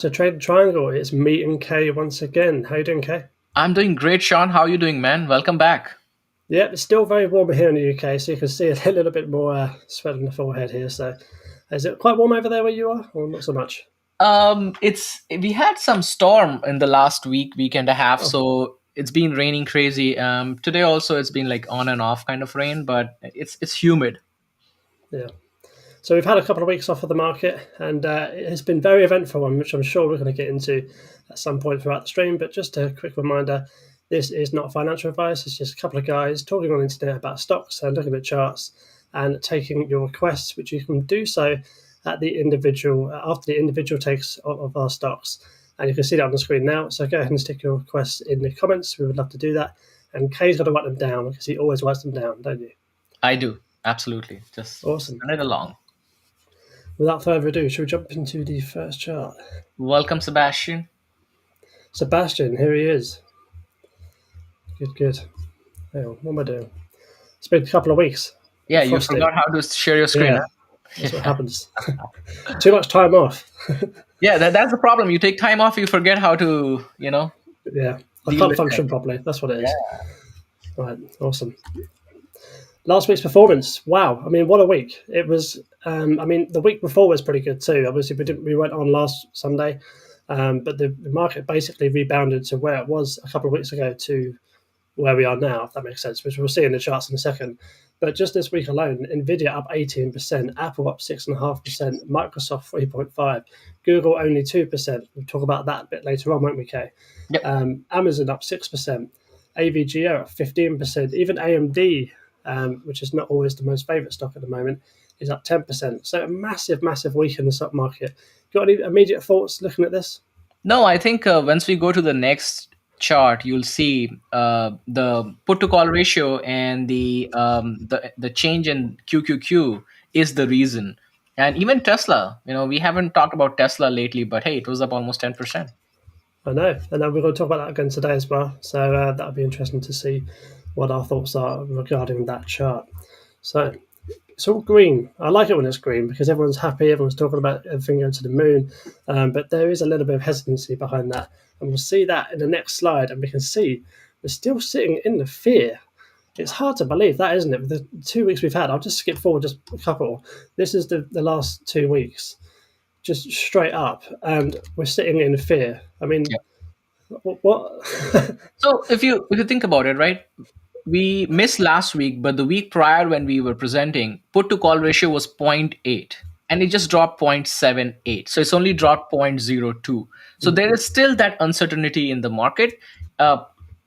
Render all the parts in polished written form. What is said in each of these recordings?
So Trade Triangle, it's me and Kay once again. How you doing, Kay? I'm doing great, Sean. How are you doing, man? Welcome back. Yeah, it's still very warm here in the UK, so you can see a little bit more sweat on the forehead here. So, is it quite warm over there where you are, or not so much? It's we had some storm in the last week and a half, Oh, so it's been raining crazy. Today also it's been like on and off kind of rain, but it's humid. yeah. So we've had a couple of weeks off of the market, and it has been very eventful one, which I'm sure we're going to get into at some point throughout the stream. But just a quick reminder, this is not financial advice. It's just a couple of guys talking on the internet about stocks and looking at charts and taking your requests, which you can do so at the individual after the individual takes of our stocks. And you can see that on the screen now. So go ahead and stick your requests in the comments. We would love to do that. And Kay's got to write them down because he always writes them down, don't you? I do absolutely. Just Awesome. send it along. Without further ado, shall we jump into the first chart? Welcome, Sebastian. Sebastian, here he is. Good. Hang on, what am I doing? It's been a couple of weeks. Yeah, you Frosty. forgot how to share your screen. Yeah, Huh? that's what happens. Too much time off. Yeah, that's the problem. You take time off, you forget how to, Yeah, I deal can't with function it. properly. That's what it is. Yeah. Right, awesome. Last week's performance. Wow. I mean, what a week. It was. I mean, the week before was pretty good too. Obviously, we went on last Sunday, but the market basically rebounded to where it was a couple of weeks ago to where we are now, if that makes sense, which we'll see in the charts in a second. But just this week alone, Nvidia up 18%, Apple up 6.5%, Microsoft 3.5%, Google only 2%. We'll talk about that a bit later on, won't we, Kay? Yep. Amazon up 6%, AVGO up 15%, even AMD, which is not always the most favourite stock at the moment, is up 10%. So a massive week in the stock market. Got any immediate thoughts looking at this? No, I think once we go to the next chart, you'll see the put to call ratio and the change in QQQ is the reason. And even Tesla, we haven't talked about Tesla lately, but hey, it was up almost 10%. I know, and we're going to talk about that again today as well. So that'll be interesting to see what our thoughts are regarding that chart. So it's all green. I like it when it's green because everyone's happy, everyone's talking about everything going to the moon. But there is a little bit of hesitancy behind that, and we'll see that in the next slide. And we can see we're still sitting in the fear. It's hard to believe that, isn't it? With the 2 weeks we've had, I'll just skip forward just a couple. This is the last 2 weeks, just straight up, and we're sitting in fear. I mean, what? So if you think about it, right? We missed last week, but the week prior when we were presenting, put to call ratio was zero point 0.8 and it just dropped 0.78. So it's only dropped 0.02. So there is still that uncertainty in the market.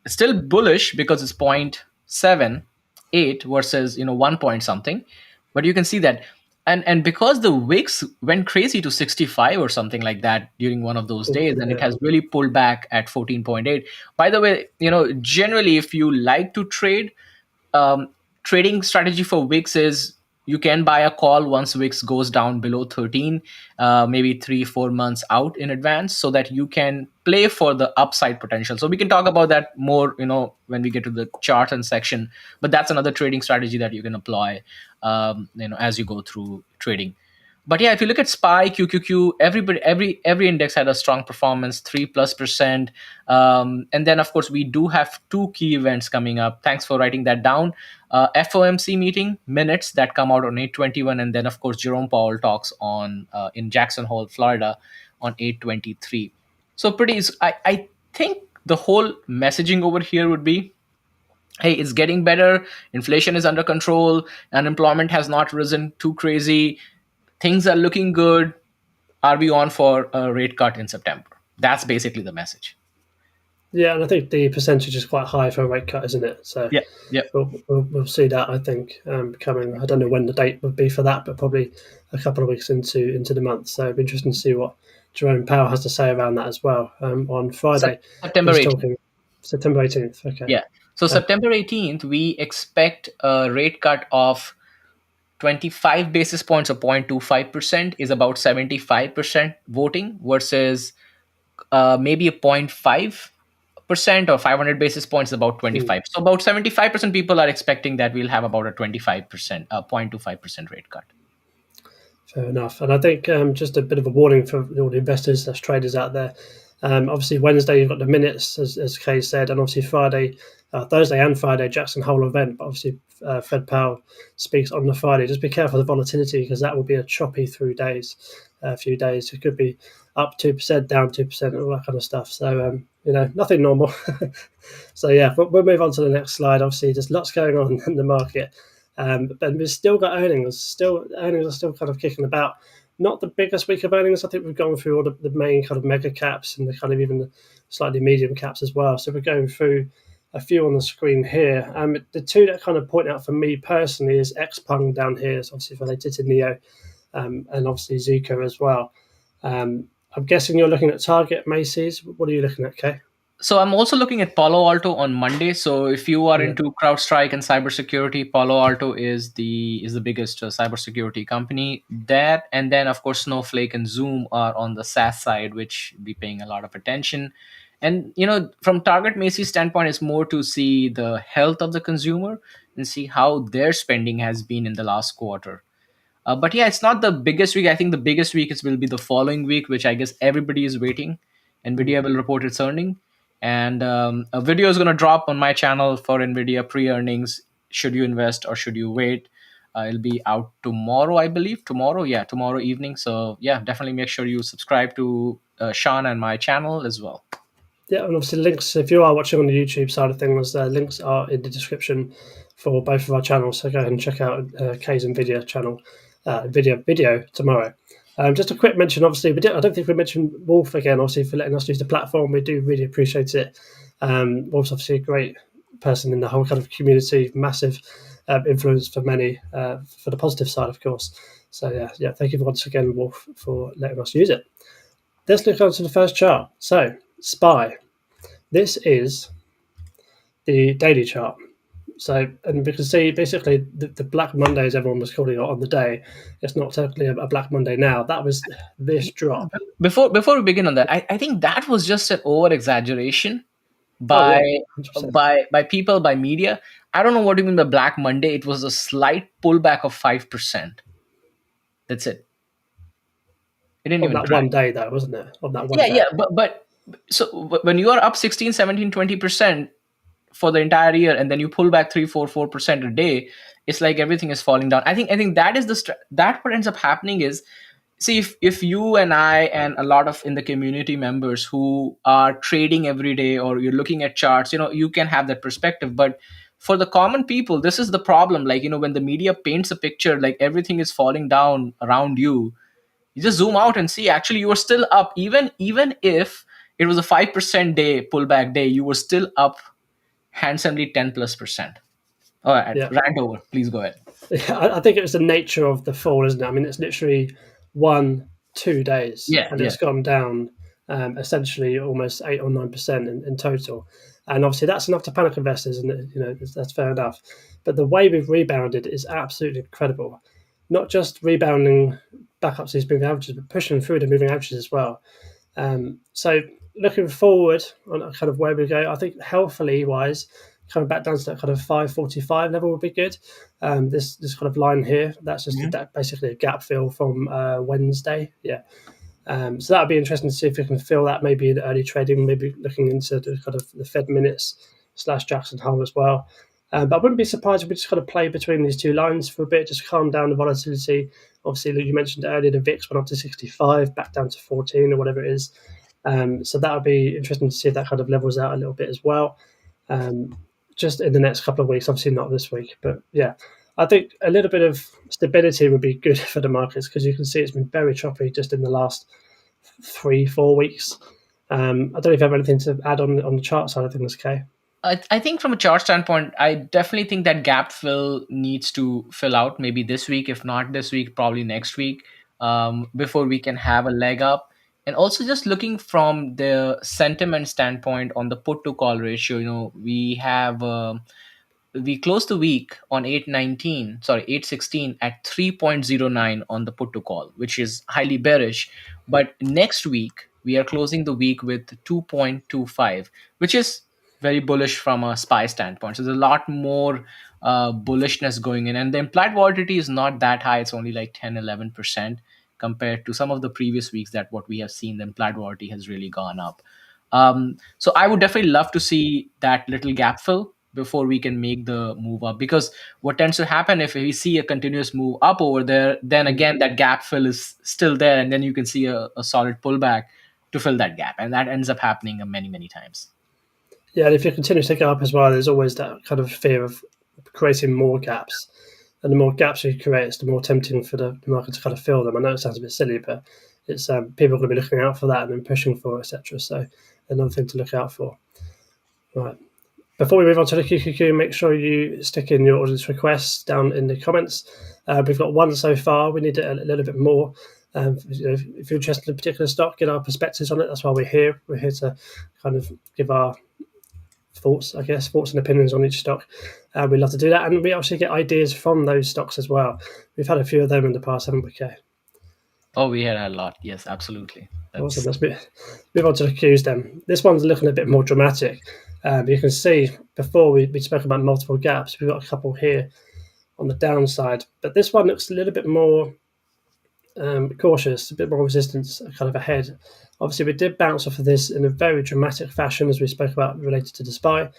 Still bullish because it's 0.78 versus 1 point something. But you can see that and because the wicks went crazy to 65 or something like that during one of those days, and it Yeah. has really pulled back at 14.8. By the way, generally if you like to trade, trading strategy for wicks is you can buy a call once wicks goes down below 13, maybe 3-4 months out in advance, so that you can play for the upside potential. So we can talk about that more when we get to the chart and section, but that's another trading strategy that you can apply as you go through trading. But yeah, if you look at SPY, QQQ, every index had a strong performance, 3+%. And then of course we do have two key events coming up. Thanks for writing that down. FOMC meeting minutes that come out on 8/21, and then of course Jerome Powell talks on in Jackson Hole, Florida, on 8/23. So I think the whole messaging over here would be, hey, it's getting better. Inflation is under control. Unemployment has not risen too crazy. Things are looking good. Are we on for a rate cut in September? That's basically the message. Yeah, and I think the percentage is quite high for a rate cut, isn't it? So Yeah, yeah. we'll see that, I think, coming. I don't know when the date would be for that, but probably a couple of weeks into the month. So it'll be interesting to see what Jerome Powell has to say around that as well. On Friday, September he's 18th. talking September 18th. Okay. Yeah. So September 18th, we expect a rate cut of 25 basis points or 0.25% is about 75% voting versus maybe a 0.5% or 500 basis points is about 25. So about 75% people are expecting that we'll have about a 25%, 0.25% rate cut. Fair enough. And I think just a bit of a warning for all the investors slash traders out there. Obviously, Wednesday you've got the minutes, as Kay said, and obviously Friday, Thursday and Friday, Jackson Hole event. But obviously, Fed Powell speaks on the Friday. Just be careful of the volatility because that will be a choppy through days, a few days. It could be up 2%, down 2%, all that kind of stuff. So, nothing normal. So, yeah, but we'll move on to the next slide. Obviously, there's lots going on in the market. But we've still got earnings. Still, earnings are still kind of kicking about. Not the biggest week of earnings. I think we've gone through all the main kind of mega caps and the kind of even the slightly medium caps as well. So we're going through a few on the screen here. The two that kind of point out for me personally is Xpeng down here. It's obviously related to Neo, and obviously Zuka as well. I'm guessing you're looking at Target, Macy's. What are you looking at, Kay? So I'm also looking at Palo Alto on Monday. So if you are Yeah. into CrowdStrike and cybersecurity, Palo Alto is the biggest cybersecurity company. That, and then of course Snowflake and Zoom are on the SaaS side, which be paying a lot of attention. And from Target Macy's standpoint, it's more to see the health of the consumer and see how their spending has been in the last quarter. But yeah, it's not the biggest week. I think the biggest week will be the following week, which I guess everybody is waiting. Nvidia will report its earning, and a video is going to drop on my channel for Nvidia pre-earnings. Should you invest or should you wait? It'll be out tomorrow, I believe. Tomorrow, yeah, tomorrow evening. So yeah, definitely make sure you subscribe to SHAUN and my channel as well. Yeah, and obviously links, if you are watching on the YouTube side of things, links are in the description for both of our channels. So go ahead and check out Kay's NVIDIA channel, video tomorrow. Just a quick mention, obviously, I don't think we mentioned Wolf again, obviously, for letting us use the platform. We do really appreciate it. Wolf's obviously a great person in the whole kind of community, massive influence for many, for the positive side, of course. So yeah, thank you once again, Wolf, for letting us use it. Let's look on to the first chart. So, SPY. This is the daily chart. So, and we can see basically the Black Mondays everyone was calling it on the day. It's not technically a Black Monday now. That was this drop. Before we begin on that, I think that was just an over exaggeration Oh yeah, by 100%. by people, by media. I don't know what you mean by Black Monday. It was a slight pullback of 5%. That's it. It didn't On even that crack. one day, though, wasn't it? On that one Yeah, day. yeah, but so when you are up 16, 17, 20% for the entire year, and then you pull back 3, 4, 4% a day, it's like everything is falling down. I think that is that what ends up happening is, see, if you and I and a lot of in the community members who are trading every day, or you're looking at charts, you can have that perspective. But for the common people, this is the problem. Like, when the media paints a picture like everything is falling down around you, you just zoom out and see actually you were still up. Even if it was a 5% day pullback day, you were still up handsomely 10 plus percent. All right, Yeah. rant over, please go ahead. Yeah, I think it was the nature of the fall, isn't it? I mean, it's literally 2 days, Yeah, and yeah. it's gone down essentially almost 8 or 9% in total. And obviously, that's enough to panic investors, and that's fair enough. But the way we've rebounded is absolutely incredible. Not just rebounding back up to these moving averages, but pushing through the moving averages as well. So looking forward on kind of where we go, I think healthily wise, coming back down to that kind of 545 level would be good. This kind of line here, that's just basically a gap fill from Wednesday. Yeah. So that would be interesting to see if we can fill that maybe in early trading, maybe looking into the kind of the Fed minutes / Jackson Hole as well. But I wouldn't be surprised if we just kind of play between these two lines for a bit, just calm down the volatility. Obviously, like you mentioned earlier, the VIX went up to 65, back down to 14 or whatever it is. So that would be interesting to see if that kind of levels out a little bit as well. Just in the next couple of weeks, obviously not this week, but yeah, I think a little bit of stability would be good for the markets because you can see it's been very choppy just in the last 3-4 weeks. I don't know if you have anything to add on the chart side of things, Kay. I think from a chart standpoint, I definitely think that gap fill needs to fill out maybe this week. If not this week, probably next week, before we can have a leg up. And also just looking from the sentiment standpoint on the put to call ratio, we closed the week on 816 at 3.09 on the put to call, which is highly bearish. But next week we are closing the week with 2.25, which is very bullish from a SPY standpoint. So there's a lot more bullishness going in, and the implied volatility is not that high. It's only like 10-11% compared to some of the previous weeks that what we have seen. The implied volatility has really gone up. So I would definitely love to see that little gap fill before we can make the move up, because what tends to happen if we see a continuous move up over there, then again that gap fill is still there, and then you can see a solid pullback to fill that gap, and that ends up happening many times. Yeah, and if you continue to go up as well, there's always that kind of fear of creating more gaps. And the more gaps you create, it's the more tempting for the market to kind of fill them. I know it sounds a bit silly, but it's people are going to be looking out for that and then pushing for it, etc. So another thing to look out for. Right. Before we move on to the QQQ, make sure you stick in your audience requests down in the comments. We've got one so far. We need a little bit more. If you're interested in a particular stock, get our perspectives on it. That's why we're here. We're here to kind of give our thoughts and opinions on each stock. We'd love to do that. And we actually get ideas from those stocks as well. We've had a few of them in the past, haven't we, Kay? Oh, we had a lot. Yes, absolutely. Awesome. Let's move on to the Qs then. This one's looking a bit more dramatic. You can see before we spoke about multiple gaps. We've got a couple here on the downside, but this one looks a little bit more cautious, a bit more resistance kind of ahead. Obviously, we did bounce off of this in a very dramatic fashion, as we spoke about related to the SPY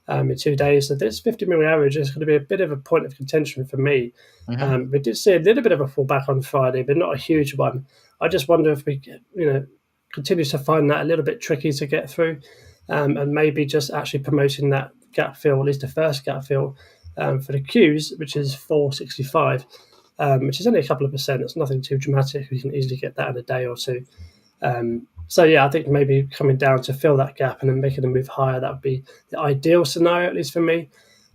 in 2 days. So this 50 moving average is going to be a bit of a point of contention for me. We did see a little bit of a fallback on Friday, but not a huge one. I just wonder if we, continue to find that a little bit tricky to get through, and maybe just actually promoting that gap fill, at least the first gap fill for the Qs, which is 465. Which is only a couple of percent. It's nothing too dramatic. We can easily get that in a day or two. So yeah, I think maybe coming down to fill that gap and then making a move higher, that would be the ideal scenario, at least for me.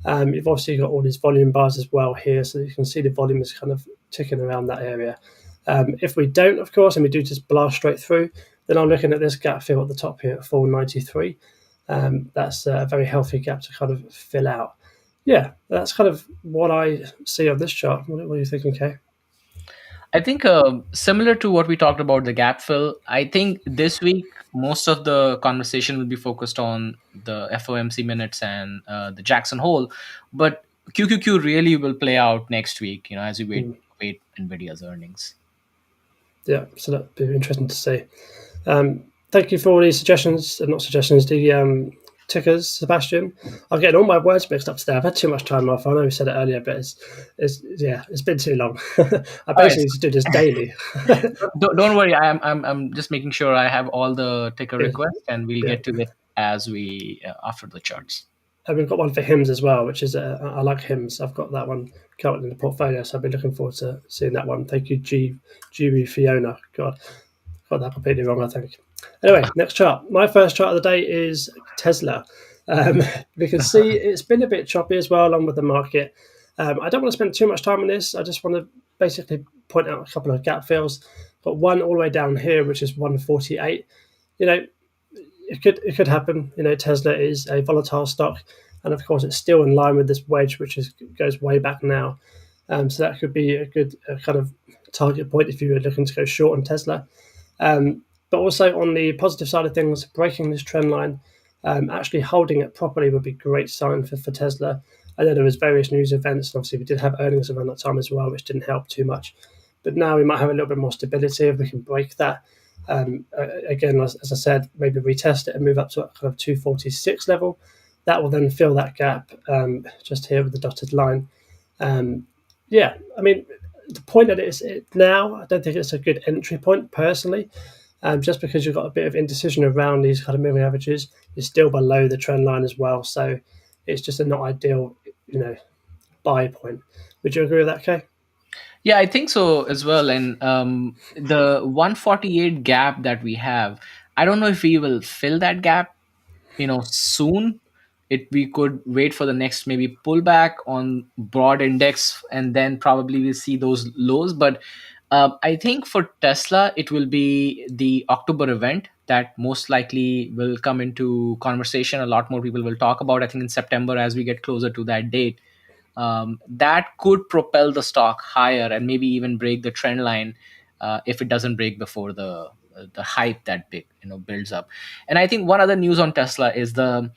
You've obviously got all these volume bars as well here, so you can see the volume is kind of ticking around that area. If we don't, of course, and we do just blast straight through, then I'm looking at this gap fill at the top here at 493. That's a very healthy gap to kind of fill out. Yeah, that's kind of what I see on this chart. What are you thinking, Kay? I think similar to what we talked about the gap fill, I think this week most of the conversation will be focused on the FOMC minutes and the Jackson Hole, but QQQ really will play out next week. As we wait Nvidia's earnings. Yeah, so that'd be interesting to see. Thank you for all these suggestions, not suggestions, the tickers, Sebastian. I'm getting all my words mixed up today. I've had too much time off. I know we said it earlier, but it's been too long. I basically just do this daily. Don't worry. I'm just making sure I have all the ticker requests, and we'll get to it as we after the charts. And we've got one for hymns as well, which is I like hymns. I've got that one currently in the portfolio, so I'll be looking forward to seeing that one. Thank you, G Fiona. God, got that completely wrong, I think. Anyway, next chart. My first chart of the day is Tesla. We can see it's been a bit choppy as well, along with the market. I don't want to spend too much time on this. I just want to basically point out a couple of gap fills. Got one all the way down here, which is 148. It could happen. Tesla is a volatile stock, and of course, it's still in line with this wedge, which goes way back now. So that could be a good kind of target point if you were looking to go short on Tesla. But also on the positive side of things, breaking this trend line, actually holding it properly would be a great sign for Tesla. I know there was various news events, and obviously we did have earnings around that time as well, which didn't help too much. But now we might have a little bit more stability if we can break that. Again, as I said, maybe retest it and move up to a kind of 246 level. That will then fill that gap just here with the dotted line. Yeah, I mean, the point that it's now, I don't think it's a good entry point personally. Just because you've got a bit of indecision around these kind of moving averages, it's still below the trend line as well. So it's just a not ideal, buy point. Would you agree with that, Kay? Yeah, I think so as well. And the 148 gap that we have, I don't know if we will fill that gap, soon. We could wait for the next maybe pullback on broad index, and then probably we'll see those lows. But I think for Tesla, it will be the October event that most likely will come into conversation. A lot more people will talk about, I think, in September as we get closer to that date. That could propel the stock higher and maybe even break the trend line if it doesn't break before the hype that builds up. And I think one other news on Tesla is the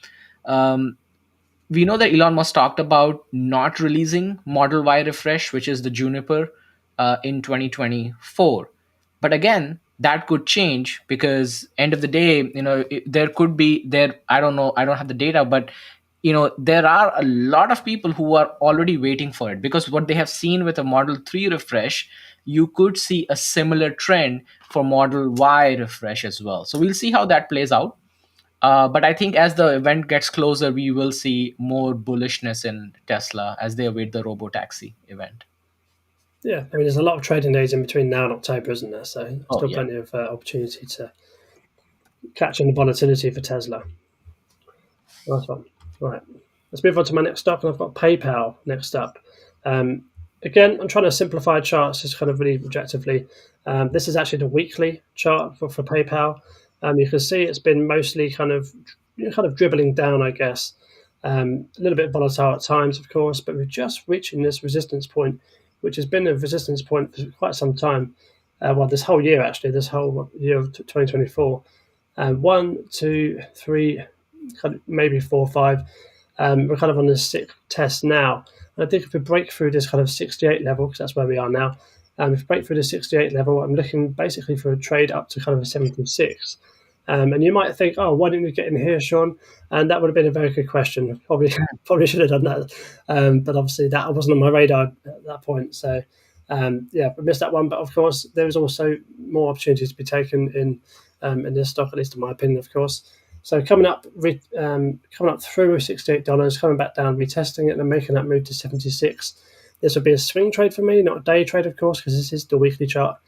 We know that Elon Musk talked about not releasing Model Y refresh, which is the Juniper, in 2024. But again, that could change because end of the day, there could be there. I don't know. I don't have the data, but there are a lot of people who are already waiting for it because what they have seen with a Model 3 refresh, you could see a similar trend for Model Y refresh as well. So we'll see how that plays out. But I think as the event gets closer, we will see more bullishness in Tesla as they await the robotaxi event. Yeah, I mean, there's a lot of trading days in between now and October, isn't there? So Oh still yeah. plenty of opportunity to catch in the volatility for Tesla. Nice one. Right. Let's move on to my next stock, and I've got PayPal next up. Um, Again, I'm trying to simplify charts just kind of really objectively. This is actually the weekly chart for PayPal. You can see it's been mostly kind of dribbling down, I guess. A little bit volatile at times, of course, but we're just reaching this resistance point, which has been a resistance point for quite some time. Well, this whole year, actually, this whole year of 2024. One, two, three, kind of maybe four, five. We're kind of on the sixth test now. And I think if we break through this kind of 68 level, because that's where we are now, if we break through the 68 level, I'm looking basically for a trade up to kind of a 76. And you might think, oh, why didn't you get in here, Sean? And that would have been a very good question. Probably should have done that. But obviously that wasn't on my radar at that point. So yeah, we missed that one. But of course, there was also more opportunities to be taken in this stock, at least in my opinion, of course. So coming up through $68, coming back down, retesting it, and making that move to 76. This would be a swing trade for me, not a day trade, of course, because this is the weekly chart.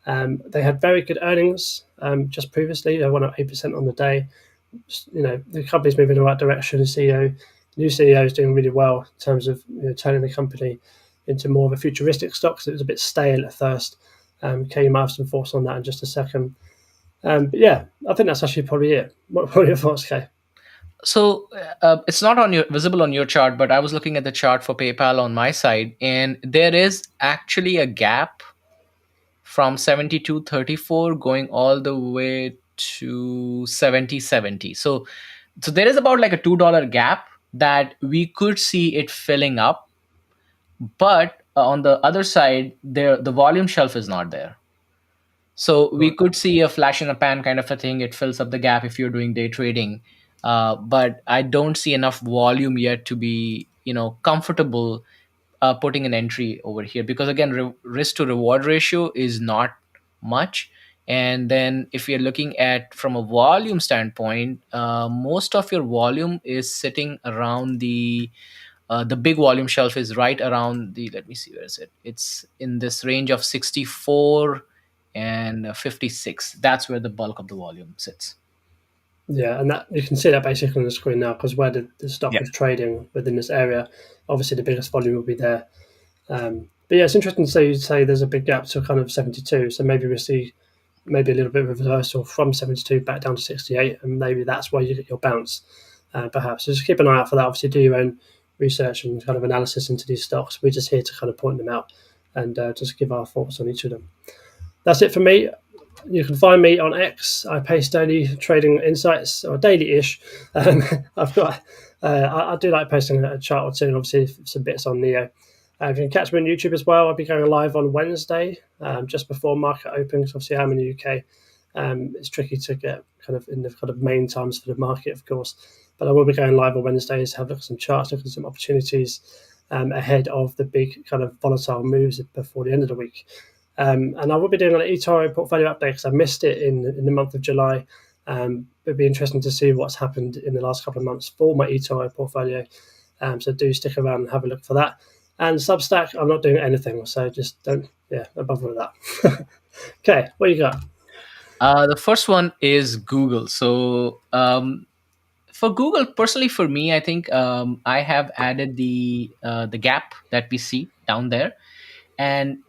They had very good earnings just previously. They went up 8% on the day. The company's moving in the right direction. The new CEO is doing really well in terms of turning the company into more of a futuristic stock. So it was a bit stale at first. KAYE might have some thoughts on that in just a second. But yeah, I think that's actually probably it. What are your thoughts, Kay? So it's not on your visible on your chart, but I was looking at the chart for PayPal on my side, and there is actually a gap from 72.34 going all the way to 70.70. So there is about like a $2 gap that we could see it filling up, but on the other side, there the volume shelf is not there. So we Right. could see a flash in a pan kind of a thing. It fills up the gap if you're doing day trading, but I don't see enough volume yet to be comfortable putting an entry over here because again, risk to reward ratio is not much. And then if you're looking at from a volume standpoint, most of your volume is sitting around the big volume shelf is right around the, let me see, where is it? It's in this range of 64 and 56. That's where the bulk of the volume sits. Yeah, and that you can see that basically on the screen now because where the stock Yeah. is trading within this area, obviously the biggest volume will be there. But yeah, it's interesting to say there's a big gap to kind of 72. So maybe we see maybe a little bit of reversal from 72 back down to 68, and maybe that's where you get your bounce, perhaps. So just keep an eye out for that. Obviously, do your own research and kind of analysis into these stocks. We're just here to kind of point them out and just give our thoughts on each of them. That's it for me. You can find me on X. I post daily trading insights, or daily-ish. I've got. I do like posting a chart or two, and obviously some bits on Neo. You can catch me on YouTube as well. I'll be going live on Wednesday, just before market open. Because obviously I'm in the UK. It's tricky to get kind of in the kind of main times for the market, of course. But I will be going live on Wednesdays, have a look at some charts, look at some opportunities ahead of the big kind of volatile moves before the end of the week. And I will be doing an eToro portfolio update because I missed it in the month of July. It'd be interesting to see what's happened in the last couple of months for my eToro portfolio. So do stick around and have a look for that. And Substack, I'm not doing anything, so just don't, bother with that. Okay, what you got? The first one is Google. So for Google, personally, for me, I think I have added the gap that we see down there, and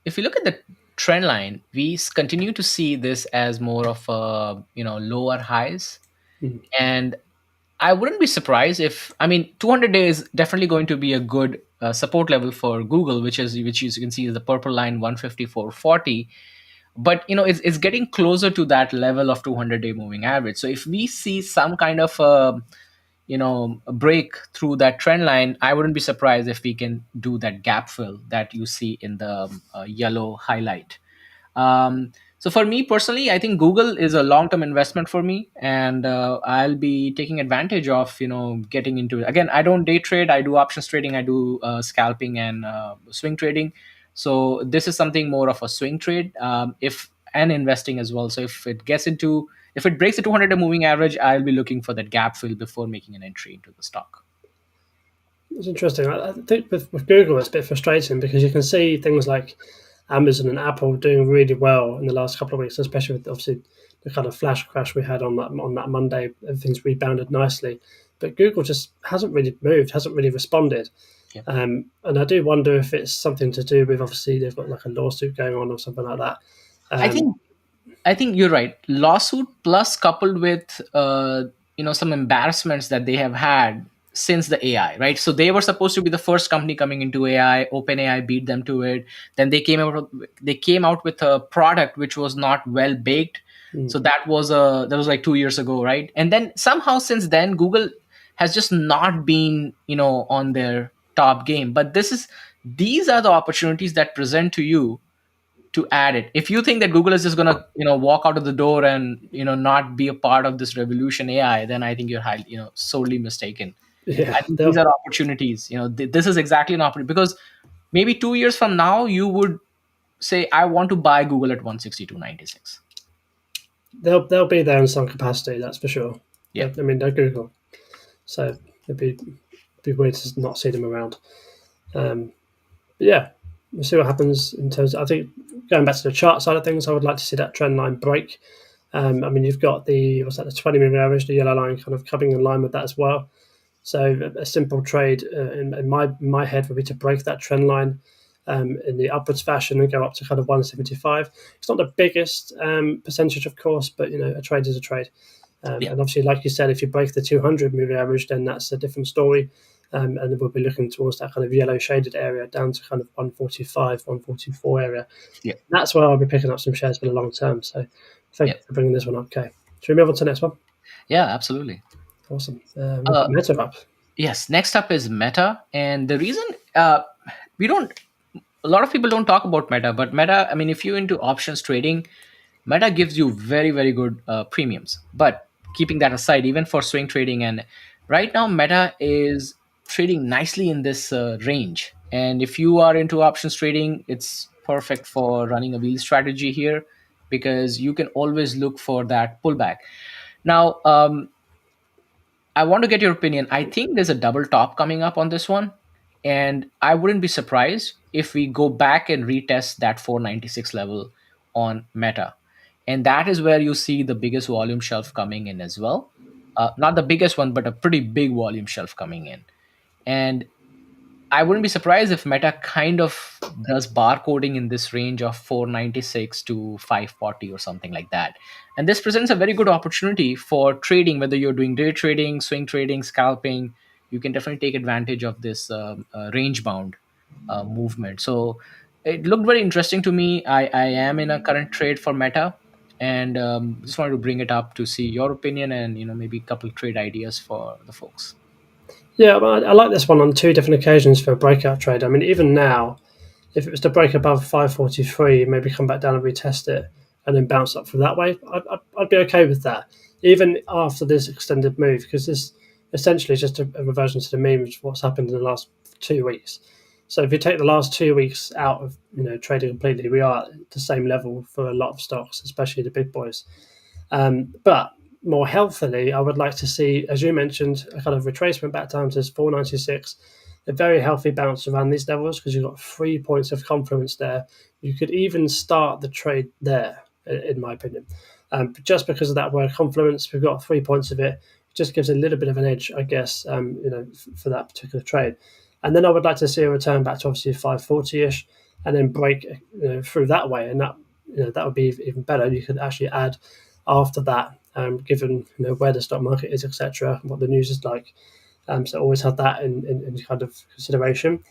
if you look at the trend line, we continue to see this as more of a lower highs, Hmm. and I wouldn't be surprised if, I mean, 200 days definitely going to be a good support level for Google, which you can see is the purple line 154.40. But it's getting closer to that level of 200-day moving average. So if we see some kind of break through that trend line, I wouldn't be surprised if we can do that gap fill that you see in the yellow highlight. So for me personally, I think Google is a long-term investment for me, and I'll be taking advantage of getting into it. Again, I don't day trade. I do options trading. I do scalping and swing trading. So this is something more of a swing trade, if and investing as well. So if it breaks the 200-day moving average, I'll be looking for that gap fill before making an entry into the stock. It's interesting. I think with Google, it's a bit frustrating because you can see things like Amazon and Apple doing really well in the last couple of weeks, especially with obviously the kind of flash crash we had on that Monday. Everything's rebounded nicely, but Google just hasn't really moved, hasn't really responded. Yeah. And I do wonder if it's something to do with obviously they've got like a lawsuit going on or something like that. I think I think you're right. Lawsuit plus coupled with some embarrassments that they have had since the AI, right? So they were supposed to be the first company coming into AI. OpenAI beat them to it. Then they came out with a product which was not well baked. So that was like 2 years ago, right? And then somehow since then, Google has just not been on their top game. But these are the opportunities that present to you to add it. If you think that Google is just going to walk out of the door and not be a part of this revolution AI, then I think you're highly sorely mistaken. I yeah, think these are opportunities. This is exactly an opportunity, because maybe 2 years from now you would say, I want to buy Google at 162.96. they'll be there in some capacity, that's for sure. Yeah. I mean, they're Google, so it'd be weird to not see them around. But yeah, we'll see what happens in terms of, I think, going back to the chart side of things, I would like to see that trend line break. I mean, you've got the 20-moving average, the yellow line kind of coming in line with that as well. So a simple trade in my head would be to break that trend line in the upwards fashion and go up to kind of 175. It's not the biggest percentage, of course, but a trade is a trade. Yeah. And obviously, like you said, if you break the 200-moving average, then that's a different story. And we'll be looking towards that kind of yellow shaded area down to kind of 145, 144 area. Yeah. That's where I'll be picking up some shares for the long term. So thank you for bringing this one up, Kay. Should we move on to the next one? Yeah, absolutely. Awesome. We've got Meta up. Yes. Next up is Meta. And the reason we don't, a lot of people don't talk about Meta, but Meta, I mean, if you're into options trading, Meta gives you very, very good premiums. But keeping that aside, even for swing trading, and right now, Meta is trading nicely in this range. And if you are into options trading, it's perfect for running a wheel strategy here, because you can always look for that pullback. Now, I want to get your opinion. I think there's a double top coming up on this one. And I wouldn't be surprised if we go back and retest that 496 level on Meta. And that is where you see the biggest volume shelf coming in as well. Not the biggest one, but a pretty big volume shelf coming in. And I wouldn't be surprised if Meta kind of does barcoding in this range of 496 to 540 or something like that. And this presents a very good opportunity for trading, whether you're doing day trading, swing trading, scalping. You can definitely take advantage of this range bound movement. So it looked very interesting to me. I am in a current trade for Meta, and just wanted to bring it up to see your opinion and maybe a couple trade ideas for the folks. Yeah, well, I like this one on two different occasions for a breakout trade. I mean, even now, if it was to break above 543, maybe come back down and retest it and then bounce up from that way, I'd be okay with that, even after this extended move, because this essentially is just a reversion to the mean of what's happened in the last 2 weeks. So if you take the last 2 weeks out of trading completely, we are at the same level for a lot of stocks, especially the big boys. But more healthily, I would like to see, as you mentioned, a kind of retracement back down to 496, a very healthy bounce around these levels, because you've got 3 points of confluence there. You could even start the trade there, in my opinion. But just because of that word confluence, we've got 3 points of it. It just gives a little bit of an edge, I guess, for that particular trade. And then I would like to see a return back to obviously 540-ish, and then break through that way, and that would be even better. You could actually add after that, given where the stock market is, etc., what the news is like. So always have that in kind of consideration.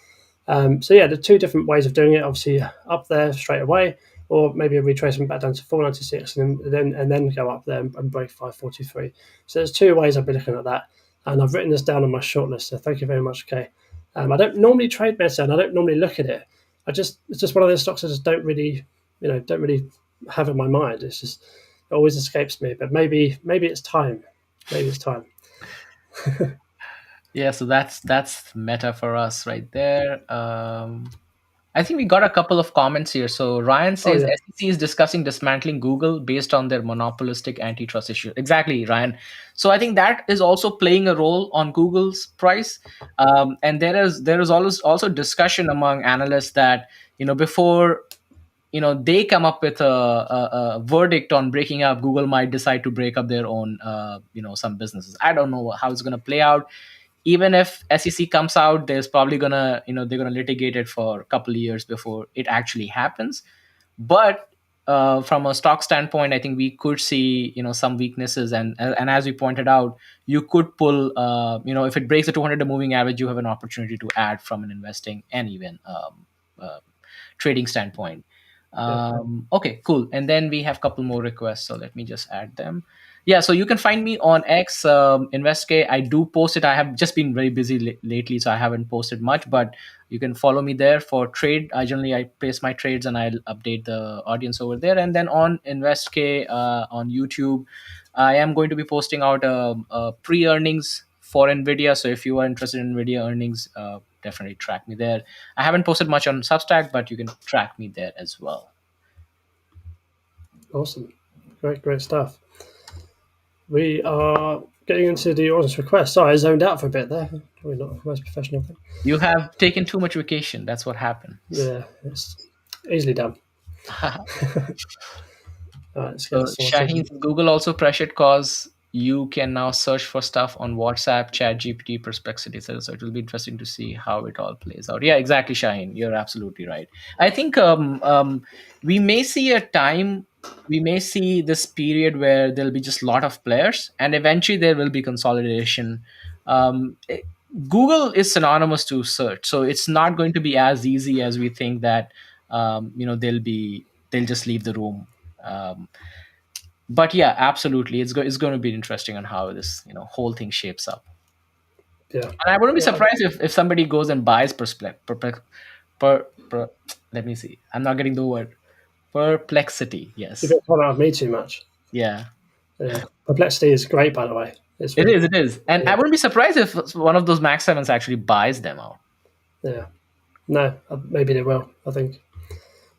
So yeah, the two different ways of doing it. Obviously, up there straight away, or maybe a retracement back down to 496, and then go up there and break 543. So there's two ways I'd be looking at that. and I've written this down on my shortlist. So thank you very much, Kay. I don't normally trade Meta, and I don't normally look at it. It's just one of those stocks I just don't really have in my mind. It always escapes me. But maybe it's time. Maybe it's time. Yeah, so that's Meta for us right there. I think we got a couple of comments here. So Ryan Oh says yeah, SEC is discussing dismantling Google based on their monopolistic antitrust issue. Exactly, Ryan. So I think that is also playing a role on Google's price. And there is always also discussion among analysts that before they come up with a verdict on breaking up, Google might decide to break up their own some businesses. I don't know how it's going to play out. Even if SEC comes out, there's probably gonna they're gonna litigate it for a couple of years before it actually happens. But from a stock standpoint, I think we could see some weaknesses, and as we pointed out, you could pull if it breaks the 200 moving average, you have an opportunity to add from an investing and even trading standpoint. Okay, cool. And then we have a couple more requests, so let me just add them. Yeah, so you can find me on X, InvestK. I do post it. I have just been very busy lately, so I haven't posted much. But you can follow me there for trade. I place my trades and I'll update the audience over there. And then on InvestK on YouTube, I am going to be posting out pre-earnings for Nvidia. So if you are interested in Nvidia earnings, definitely track me there. I haven't posted much on Substack, but you can track me there as well. awesome, great stuff. We are getting into the audience request. Sorry, I zoned out for a bit there. Probably not the most professional thing. You have taken too much vacation. That's what happened. Yeah, it's easily done. All right, let's get So this sorted. Shaheen, Google also pressured cause you can now search for stuff on WhatsApp, Chat GPT, Perplexity. So it will be interesting to see how it all plays out. Yeah, exactly, Shaheen. You're absolutely right. I think we may see this period where there'll be just a lot of players, and eventually there will be consolidation. Google is synonymous to search, so it's not going to be as easy as we think that they'll just leave the room. But yeah, absolutely, it's going to be interesting on how this whole thing shapes up. Yeah, And I wouldn't be surprised if somebody goes and buys let me see. I'm not getting the word. Perplexity. you've Yes. been coming out of me too much. Yeah. Yeah, Perplexity is great, by the way. It's It really is. It is. And yeah. I wouldn't be surprised if one of those Max 7s actually buys them out. Yeah. No, maybe they will. I think.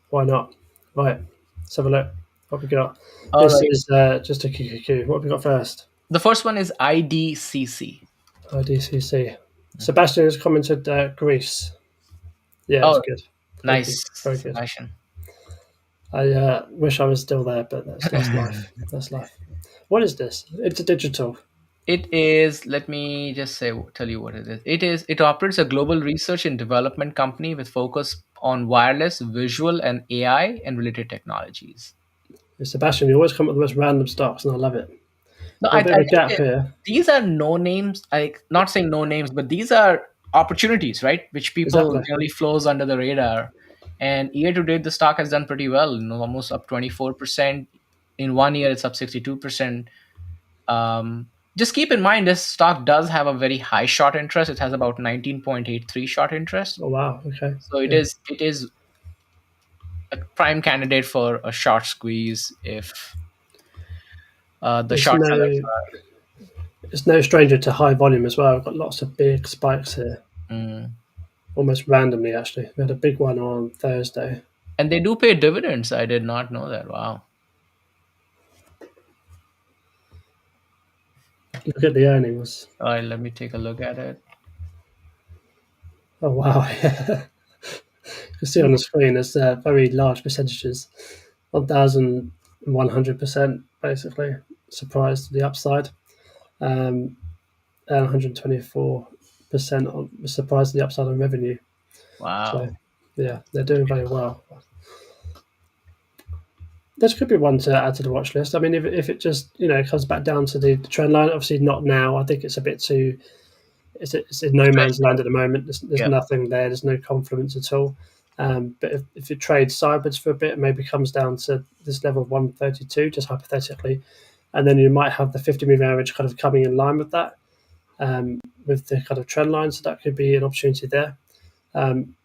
Why not? Right. Let's have a look. What we got? All This right. is just a QQQ. What have we got first? The first one is IDCC. IDCC. Sebastian has commented Greece. Yeah, that's Oh, good. Thank you. nice, Very good. Sebastian. I wish I was still there, but that's life. That's life. What is this? It's a digital. It is, let me just tell you what it is. It operates a global research and development company with focus on wireless, visual, and AI and related technologies. Sebastian, you always come up with the most random stocks, and I love it. No, Got I a bit of a think gap here. these are no names. Like, not saying no names, but these are opportunities, right? Which people Exactly. generally flows under the radar. And year to date, the stock has done pretty well. Almost up 24%. In 1 year, it's up 62%. Just keep in mind this stock does have a very high short interest. It has about 19.83 short interest. Oh wow. Okay. So Yeah. it is a prime candidate for a short squeeze if the It's short sellers no. It's no stranger to high volume as well. I've got lots of big spikes here, are. almost randomly. Actually, we had a big one on Thursday. And they do pay dividends. I did not know that. Wow. Look at the earnings. All right, let me take a look at it. Oh wow. You can see on the screen there's very large percentages, 1,100% basically. Surprised to the upside, and 124% on surprised to the upside on revenue. So Wow. yeah, they're doing very well. This could be one to add to the watch list. I mean, if it just comes back down to the trend line, obviously not now. I think it's a bit too. It's in no man's land at the moment. There's Yeah. nothing there. There's no confluence at all. But if it trades sideways for a bit, maybe comes down to this level of 132, just hypothetically, and then you might have the 50 moving average kind of coming in line with that. with the kind of trend line, so that could be an opportunity there. Um,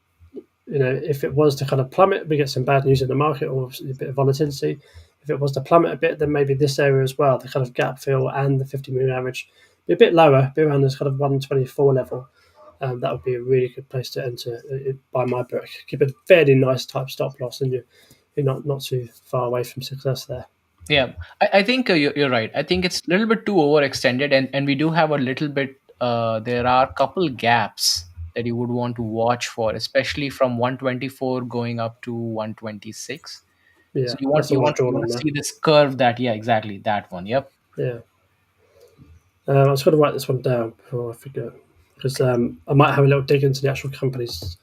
if it was to kind of plummet, we get some bad news in the market or a bit of volatility. If it was to plummet a bit, then maybe this area as well, the kind of gap fill and the 50-moving average, be a bit lower, be around this kind of 124 level. That would be a really good place to enter by my book. Keep a fairly nice type stop loss, and you're not too far away from success there. Yeah, I think you're right. I think it's a little bit too overextended, and we do have a little bit. There are a couple gaps that you would want to watch for, especially from 124 going up to 126. So Yeah, you want that's the you one I've want you drawn want on to there. see this curve that, yeah, exactly, that one. Yep. Yeah. I was going to write this one down before I forget, because I might have a little dig into the actual companies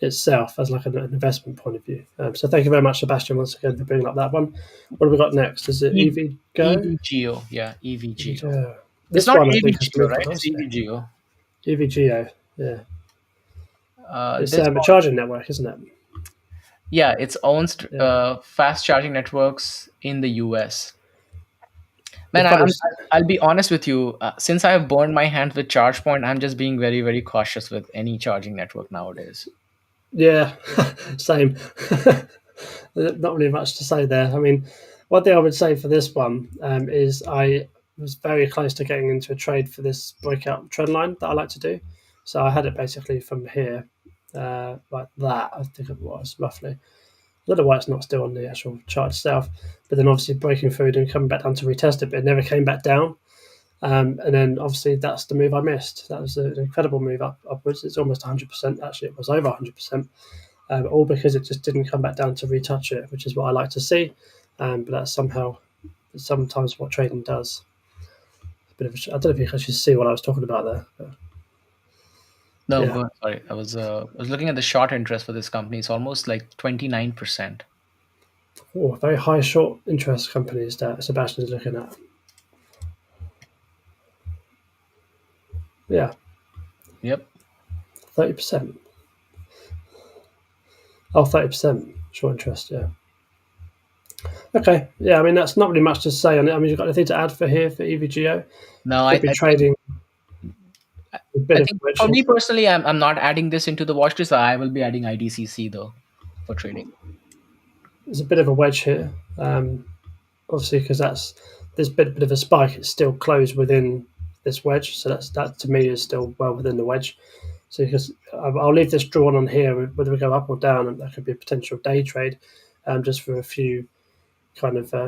itself as like an investment point of view. So thank you very much, Sebastian, once again for bringing up that one. What have we got next? Is it E- EVGO? EVGO, yeah, EVGO. EVGO. It's This not one I think has AVGO, moved right? quite It's nicely. EVGO. EVGO, yeah. It's This a one, charging network, isn't it? yeah, it's owns Yeah. fast charging networks in the US. The Man, funny, I'll be honest with you. Since I have burned my hands with ChargePoint, I'm just being very, very cautious with any charging network nowadays. yeah, same. Not really much to say there. I mean, one thing I would say for this one is I was very close to getting into a trade for this breakout trend line that I like to do. So I had it basically from here, like that, I think it was roughly. I don't know why it's not still on the actual chart itself, but then obviously breaking through and coming back down to retest it, but it never came back down. And then obviously that's the move I missed. That was an incredible move upwards. It's almost 100%. Actually, it was over 100%. All because it just didn't come back down to retouch it, which is what I like to see. But that's sometimes what trading does. I don't know if you can actually see what I was talking about there. But No, yeah, go ahead. Sorry, I was looking at the short interest for this company. It's almost like 29%. very high short interest companies that Sebastian is looking at. Yeah, Yep. 30%. Oh, 30% short interest. Yeah. Okay. Yeah, I mean that's not really much to say on it. I mean, you've got anything to add for here for EVGO? No, Could be I think trading a bit I of think which for me personally, I'm not adding this into the watch list. I will be adding IDCC though for trading. there's a bit of a wedge here. Obviously, because there's bit of a spike. It's still closed within this wedge, so that to me is still well within the wedge. So because I'll leave this drawn on here, whether we go up or down, and that could be a potential day trade, just for a few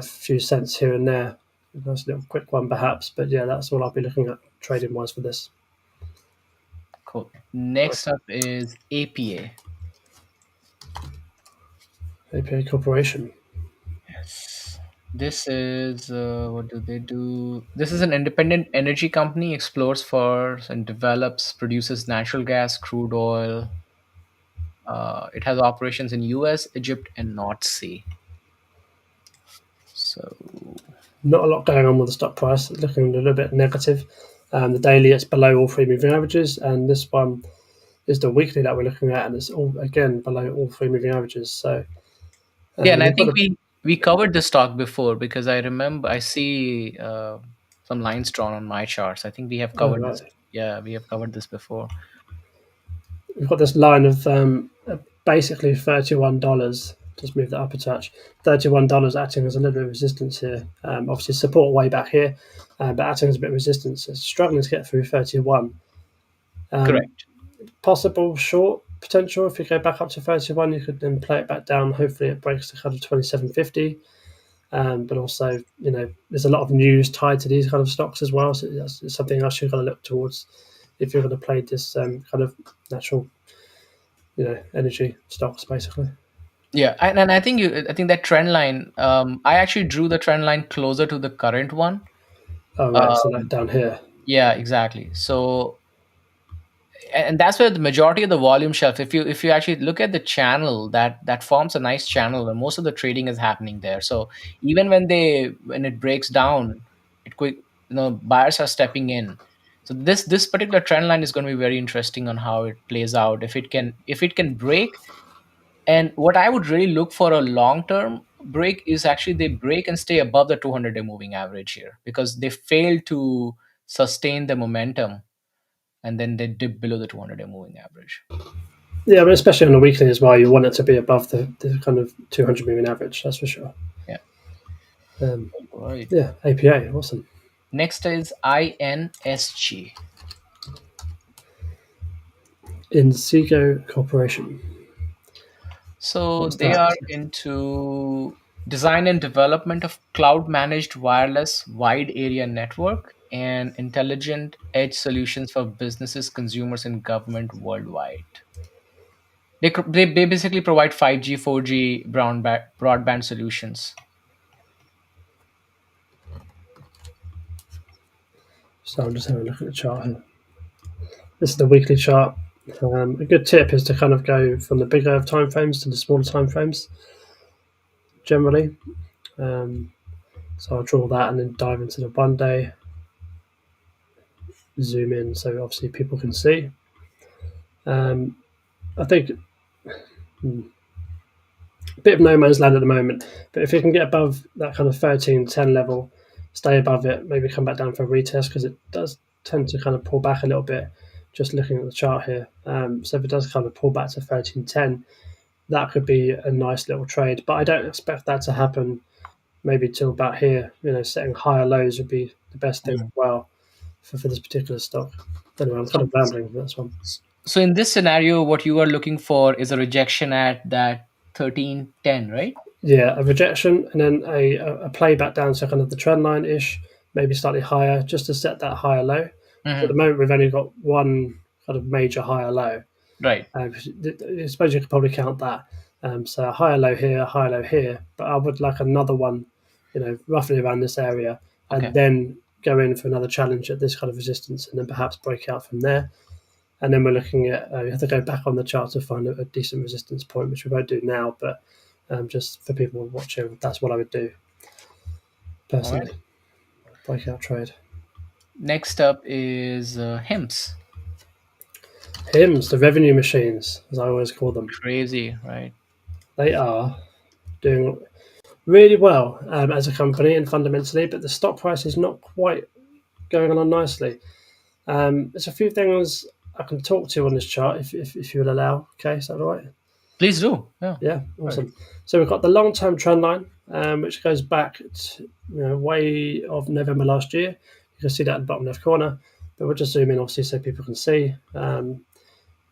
few cents here and there. That's a little quick one perhaps, but yeah, that's all I'll be looking at trading wise for this. Cool. Next up is APA. APA Corporation. Yes. This is what do they do? This is an independent energy company, explores for and develops, produces natural gas, crude oil. It has operations in US, Egypt, and North Sea. So Not a lot going on with the stock price. It's looking a little bit negative. The daily it's below all three moving averages, and this one is the weekly that we're looking at, and it's all again below all three moving averages. So yeah, and I we've got think a we covered this stock before because I remember I see some lines drawn on my charts. I think we have oh, covered this. right. Yeah, we have covered this before. We've got this line of basically $31. Just move that up a touch. $31 acting as a little bit of resistance here. Obviously support way back here, but acting as a bit of resistance. It's struggling to get through 31. Um, Correct. Possible short potential if you go back up to 31, you could then play it back down. Hopefully it breaks the kind of 27.50. But also, there's a lot of news tied to these kind of stocks as well. So that's something else you've got to look towards if you're going to play this kind of natural, energy stocks basically. Yeah, and I think that trend line. I actually drew the trend line closer to the current one. Oh, right. So like Um, down here. yeah, exactly. So and that's where the majority of the volume shelf, if you actually look at the channel, that forms a nice channel and most of the trading is happening there. So even when it breaks down, it quick, buyers are stepping in. So this particular trend line is going to be very interesting on how it plays out if it can break. And what I would really look for a long term break is actually they break and stay above the 200-day moving average here because they failed to sustain the momentum. and then they dip below the 200-day moving average. Yeah, but especially on a weekly as well, you want it to be above the kind of 200 moving average. That's for sure. Yeah. Right. Yeah, APA, awesome. Next is INSG. INSG Corporation. So What's they that? are into design and development of cloud managed wireless wide area network and intelligent edge solutions for businesses, consumers, and government worldwide. They basically provide 5G, 4G broadband solutions. So I'm just having a look at the chart here. This is the weekly chart. A good tip is to kind of go from the bigger time frames to the smaller time frames, generally. So I'll draw that and then dive into the 1 day, zoom in so obviously people can see. I think a bit of no man's land at the moment, but if you can get above that kind of 1310 level, stay above it, maybe come back down for a retest because it does tend to kind of pull back a little bit. Just looking at the chart here, so if it does kind of pull back to 1310, that could be a nice little trade. But I don't expect that to happen maybe till about here. Setting higher lows would be the best thing as well for this particular stock. Anyway, I'm kind of rambling for this one. So in this scenario, what you are looking for is a rejection at that 1310, right? Yeah, a rejection and then a play back down to kind of the trend line ish, maybe slightly higher, just to set that higher low. So at the moment, we've only got one kind of major higher low. Right. I suppose you could probably count that. So a higher low here, a higher low here, but I would like another one, roughly around this area, and Okay. then go in for another challenge at this kind of resistance, and then perhaps break out from there. And then we're looking at you have to go back on the chart to find a decent resistance point, which we won't do now, but just for people watching, that's what I would do personally. Breakout trade. Next up is HIMS. HIMS, the revenue machines, as I always call them. Crazy, right? They are doing really well as a company and fundamentally, but the stock price is not quite going on nicely. There's a few things I can talk to on this chart if you would allow. Okay, is that all right? Please do. Yeah. Yeah, awesome. So we've got the long-term trend line, which goes back to way of November last year. You can see that at the bottom left corner, but we'll just zoom in obviously so people can see.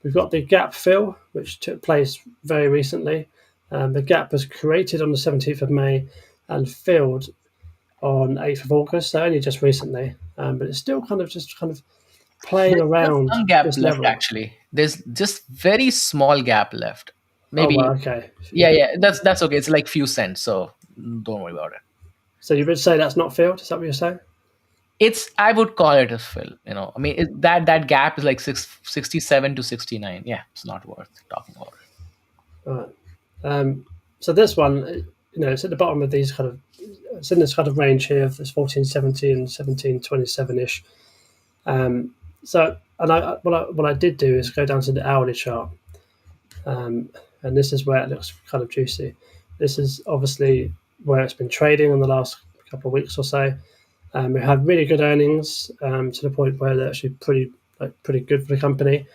We've got the gap fill, which took place very recently. The gap was created on the 17th of May and filled on 8th of August, so only just recently. But it's still kind of playing around Some gap this left level. actually. There's just very small gap left. Maybe. Oh, well, okay. Yeah. That's okay. It's like few cents, so don't worry about it. So you would say that's not filled? Is that what you're saying? I would call it a fill. I mean, that gap is like 67 to 69. Yeah, it's not worth talking about it. All right. So this one, it's at the bottom of these it's in this kind of range here of this 1470 and 1727 ish. So, and what I did do is go down to the hourly chart, and this is where it looks kind of juicy. This is obviously where it's been trading in the last couple of weeks or so. We had really good earnings to the point where they're actually pretty good for the company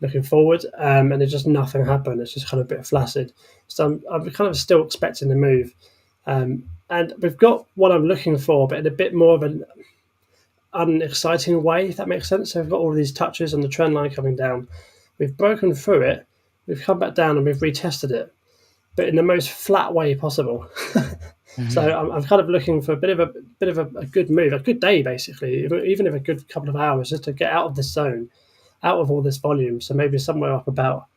looking forward, and there's just nothing happened. It's just kind of a bit flaccid. So I'm kind of still expecting the move, and we've got what I'm looking for, but in a bit more of an unexciting way, if that makes sense. So we've got all of these touches on the trend line coming down. We've broken through it. We've come back down and we've retested it, but in the most flat way possible. So I'm kind of looking for a bit of a good move, a good day basically, even if a good couple of hours, just to get out of this zone, out of all this volume. So maybe somewhere up about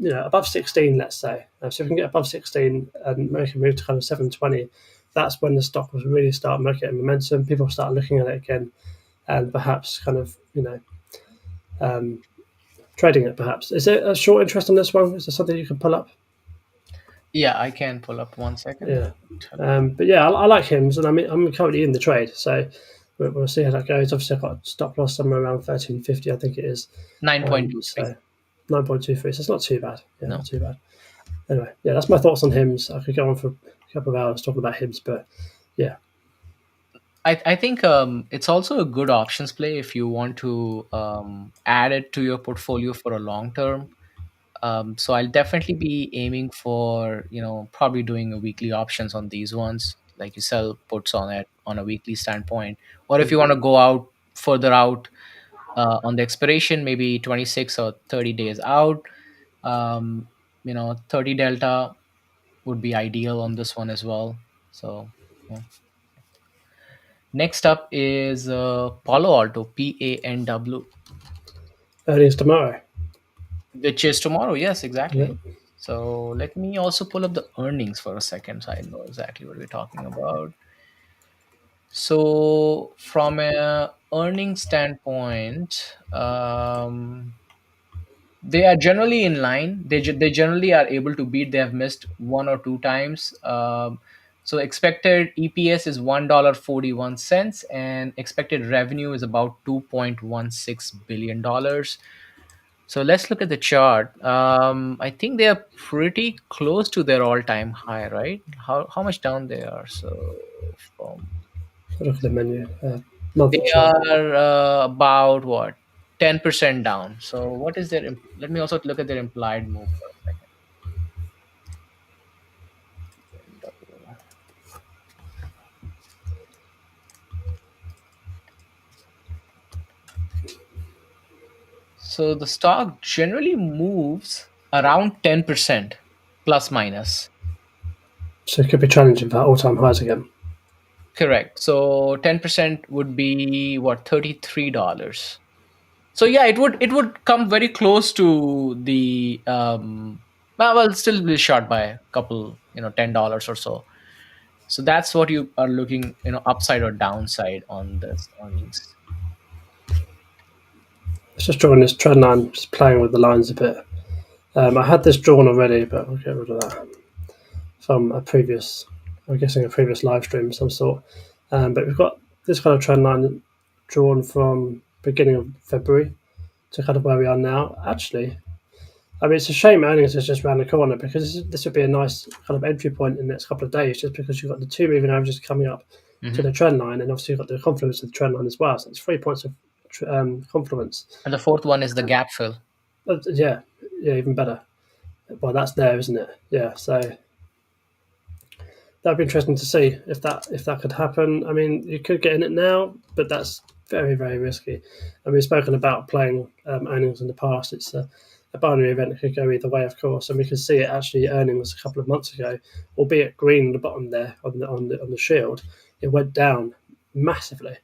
above 16, let's say. So if we can get above 16 and make a move to kind of 720, that's when the stock will really start getting momentum. People start looking at it again, and perhaps kind of trading it. Perhaps is there a short interest on this one? Is there something you can pull up? Yeah, I can pull up 1 second. Yeah, but yeah, I like HIMS, and I'm currently in the trade, so we'll see how that goes. Obviously, I've got a stop loss somewhere around 1350, I think it is 9.23. So 9.23. So it's not too bad. Yeah, No. not too bad. Anyway, yeah, that's my thoughts on HIMS. I could go on for a couple of hours talking about HIMS, but yeah. I think it's also a good options play if you want to add it to your portfolio for a long term. So I'll definitely be aiming for, probably doing a weekly options on these ones, like you sell puts on it on a weekly standpoint. Or if you want to go out further out on the expiration, maybe 26 or 30 days out, 30 delta would be ideal on this one as well. So, yeah. Next up is Palo Alto, PANW, Earnings tomorrow. which is tomorrow. Yes, Yeah. exactly. So let me also pull up the earnings for a second so I know exactly what we're talking about. So from a earning standpoint, they are generally in line. They generally are able to beat. They have missed one or two times. So expected EPS is $1.41, and expected revenue is about $2.16 billion. So let's look at the chart. I think they are pretty close to their all-time high, right? How much down they are? So from Look at the menu. they Monthly chart. are about what 10% down. So what is their? Let me also look at their implied move for a second. So the stock generally moves around 10% plus minus. So it could be challenging for all-time highs again. Correct. So 10% would be what, $33. So yeah, it would come very close to the well, still be short by a couple, $10 or so. So that's what you are looking, upside or downside on this earnings. It's just drawing this trend line, just playing with the lines a bit. I had this drawn already, but we'll get rid of that from a previous, I'm guessing a previous live stream of some sort. But we've got this kind of trend line drawn from beginning of February to kind of where we are now. Actually, I mean, it's a shame earnings is just around the corner because this would be a nice kind of entry point in the next couple of days, just because you've got the two moving averages coming up to Hmm. the trend line, and obviously you've got the confluence of the trend line as well. So it's 3 points of confluence. And the fourth one is the gap fill. Yeah, yeah, even better. Well, that's there, isn't it? Yeah, so that'd be interesting to see if that could happen. I mean, you could get in it now, but that's very very risky. And we've spoken about playing earnings in the past. It's a binary event that could go either way, of course, and we could see it actually earnings a couple of months ago, albeit green on the bottom there on the shield. It went down massively,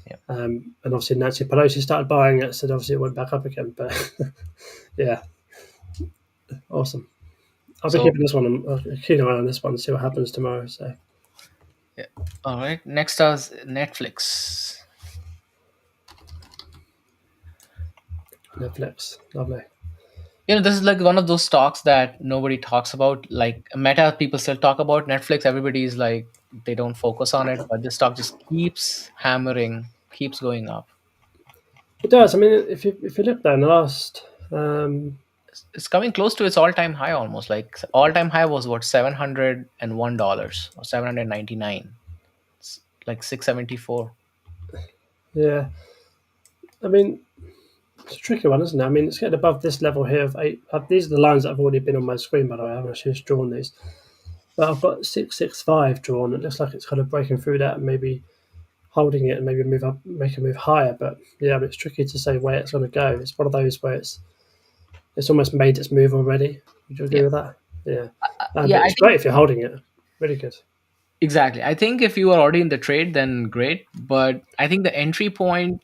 Yeah. and obviously Nancy Pelosi started buying it, so obviously it went back up again. But yeah, awesome. I'll be So keeping this one a keen eye on this one, see what happens tomorrow. So yeah. All right. Next is Netflix. Netflix, lovely. This is like one of those stocks that nobody talks about. Like Meta, people still talk about. Netflix, everybody's like they don't focus on it, but this stock just keeps hammering, keeps going up. It does. I mean, if you look there in the last, It's coming close to its all-time high almost. Like all-time high was what, $701 or 799. It's like 674. yeah, I mean, it's a tricky one, isn't it? I mean, it's getting above this level here of eight. These are the lines that have already been on my screen, by the way. I haven't actually just drawn these, but I've got 665 drawn. It looks like it's kind of breaking through that and maybe holding it and maybe move up, make a move higher. But yeah, I mean, it's tricky to say where it's going to go. It's one of those where it's almost made its move already. Would you agree Yeah. with that? Yeah, Yeah, but I it's think great if you're holding it. Really good. exactly. I think if you are already in the trade, then great. But I think the entry point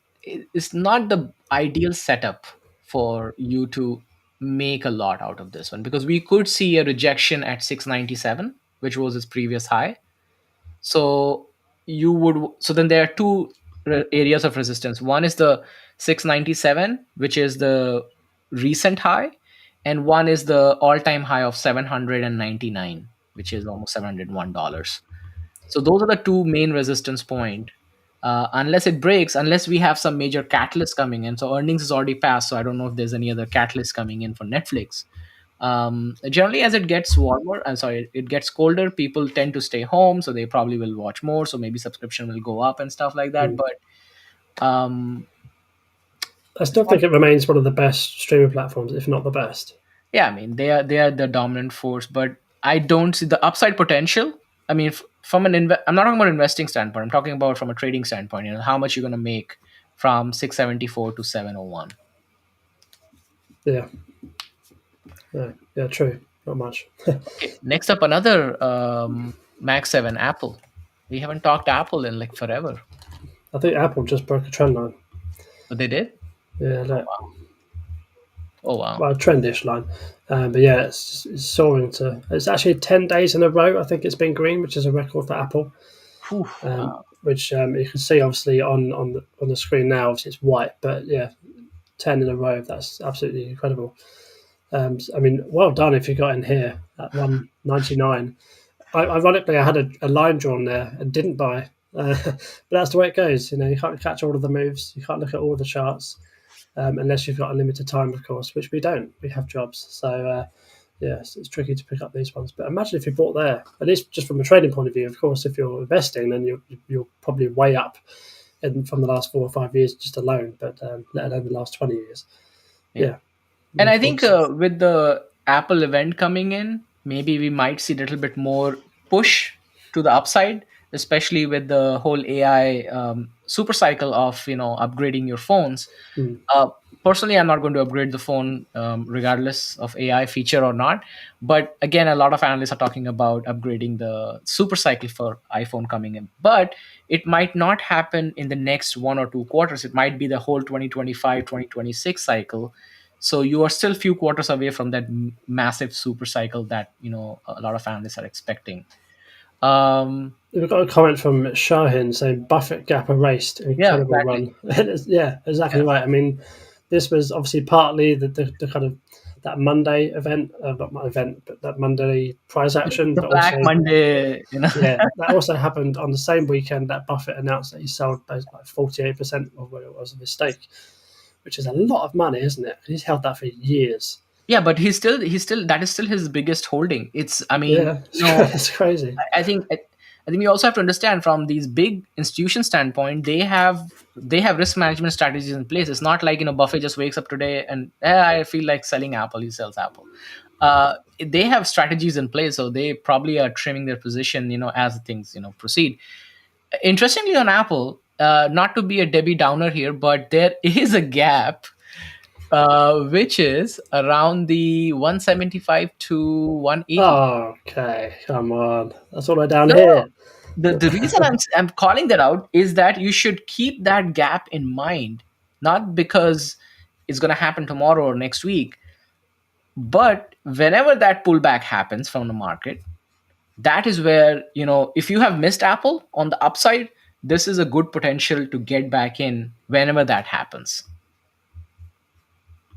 is not the ideal setup for you to make a lot out of this one because we could see a rejection at 697, which was its previous high. So so then there are two areas of resistance. One is the 697, which is the recent high, and one is the all-time high of 799, which is almost $701. So those are the two main resistance point. Unless it breaks, unless we have some major catalyst coming in. So earnings is already passed, so I don't know if there's any other catalyst coming in for Netflix. Generally, as it gets warmer, I'm sorry, it gets colder, people tend to stay home, so they probably will watch more. So maybe subscription will go up and stuff like that. Mm. But um, I still think it remains one of the best streaming platforms, if not the best. yeah, I mean they are the dominant force, but I don't see the upside potential. I mean, from I'm not talking about investing standpoint. I'm talking about from a trading standpoint. How much you're going to make from 674 to 701. Yeah, yeah, yeah, true. Not much. Okay, next up another Max 7 Apple. We haven't talked Apple in like forever, I think Apple just broke a trend line. but they did. Yeah, Oh no, wow! Oh wow! well, a trendish line. But yeah, it's soaring to. It's actually 10 days in a row. I think it's been green, which is a record for Apple. Whew, wow! Which you can see obviously on the screen now. Obviously, it's white, but yeah, 10 in a row. That's absolutely incredible. I mean, well done if you got in here at 199. Ironically, I had a line drawn there and didn't buy. But that's the way it goes. You know, you can't catch all of the moves. You can't look at all the charts unless you've got unlimited time, of course, which we don't. We have jobs, so yeah, it's tricky to pick up these ones. But imagine if you bought there, at least just from a trading point of view. Of course, if you're investing, then you're probably way up from the last 4 or 5 years just alone. But let alone the last 20 years. Yeah. Yeah, And more I think thoughts. with the Apple event coming in, maybe we might see a little bit more push to the upside, especially with the whole AI super cycle of upgrading your phones. Mm. Uh, Personally, I'm not going to upgrade the phone regardless of AI feature or not. But again, a lot of analysts are talking about upgrading the super cycle for iPhone coming in. But it might not happen in the next 1 or 2 quarters. It might be the whole 2025, 2026 cycle. So you are still few quarters away from that massive super cycle that a lot of analysts are expecting. Um, We've got a comment from SHAUN saying Buffett gap erased, yeah, incredible exactly. run. Yeah, exactly Yeah. right. I mean, this was obviously partly the kind of that Monday event, not my event, but that Monday prize action, The but Black also Monday. yeah, that also happened on the same weekend that Buffett announced that he sold like 48% of what it was of his stake, which is a lot of money, isn't it? He's held that for years. Yeah, but he's still that is still his biggest holding. It's I mean, Yeah, it's crazy. I think you also have to understand from these big institution standpoint, they have risk management strategies in place. It's not like Buffett just wakes up today and I feel like selling Apple, he sells Apple. They have strategies in place, so they probably are trimming their position, as things proceed. Interestingly, on Apple, not to be a Debbie Downer here, but there is a gap which is around the 175 to 180. Okay, come on. That's all the way down No, here. the reason I'm calling that out is that you should keep that gap in mind, not because it's going to happen tomorrow or next week, but whenever that pullback happens from the market, that is where if you have missed Apple on the upside, this is a good potential to get back in whenever that happens.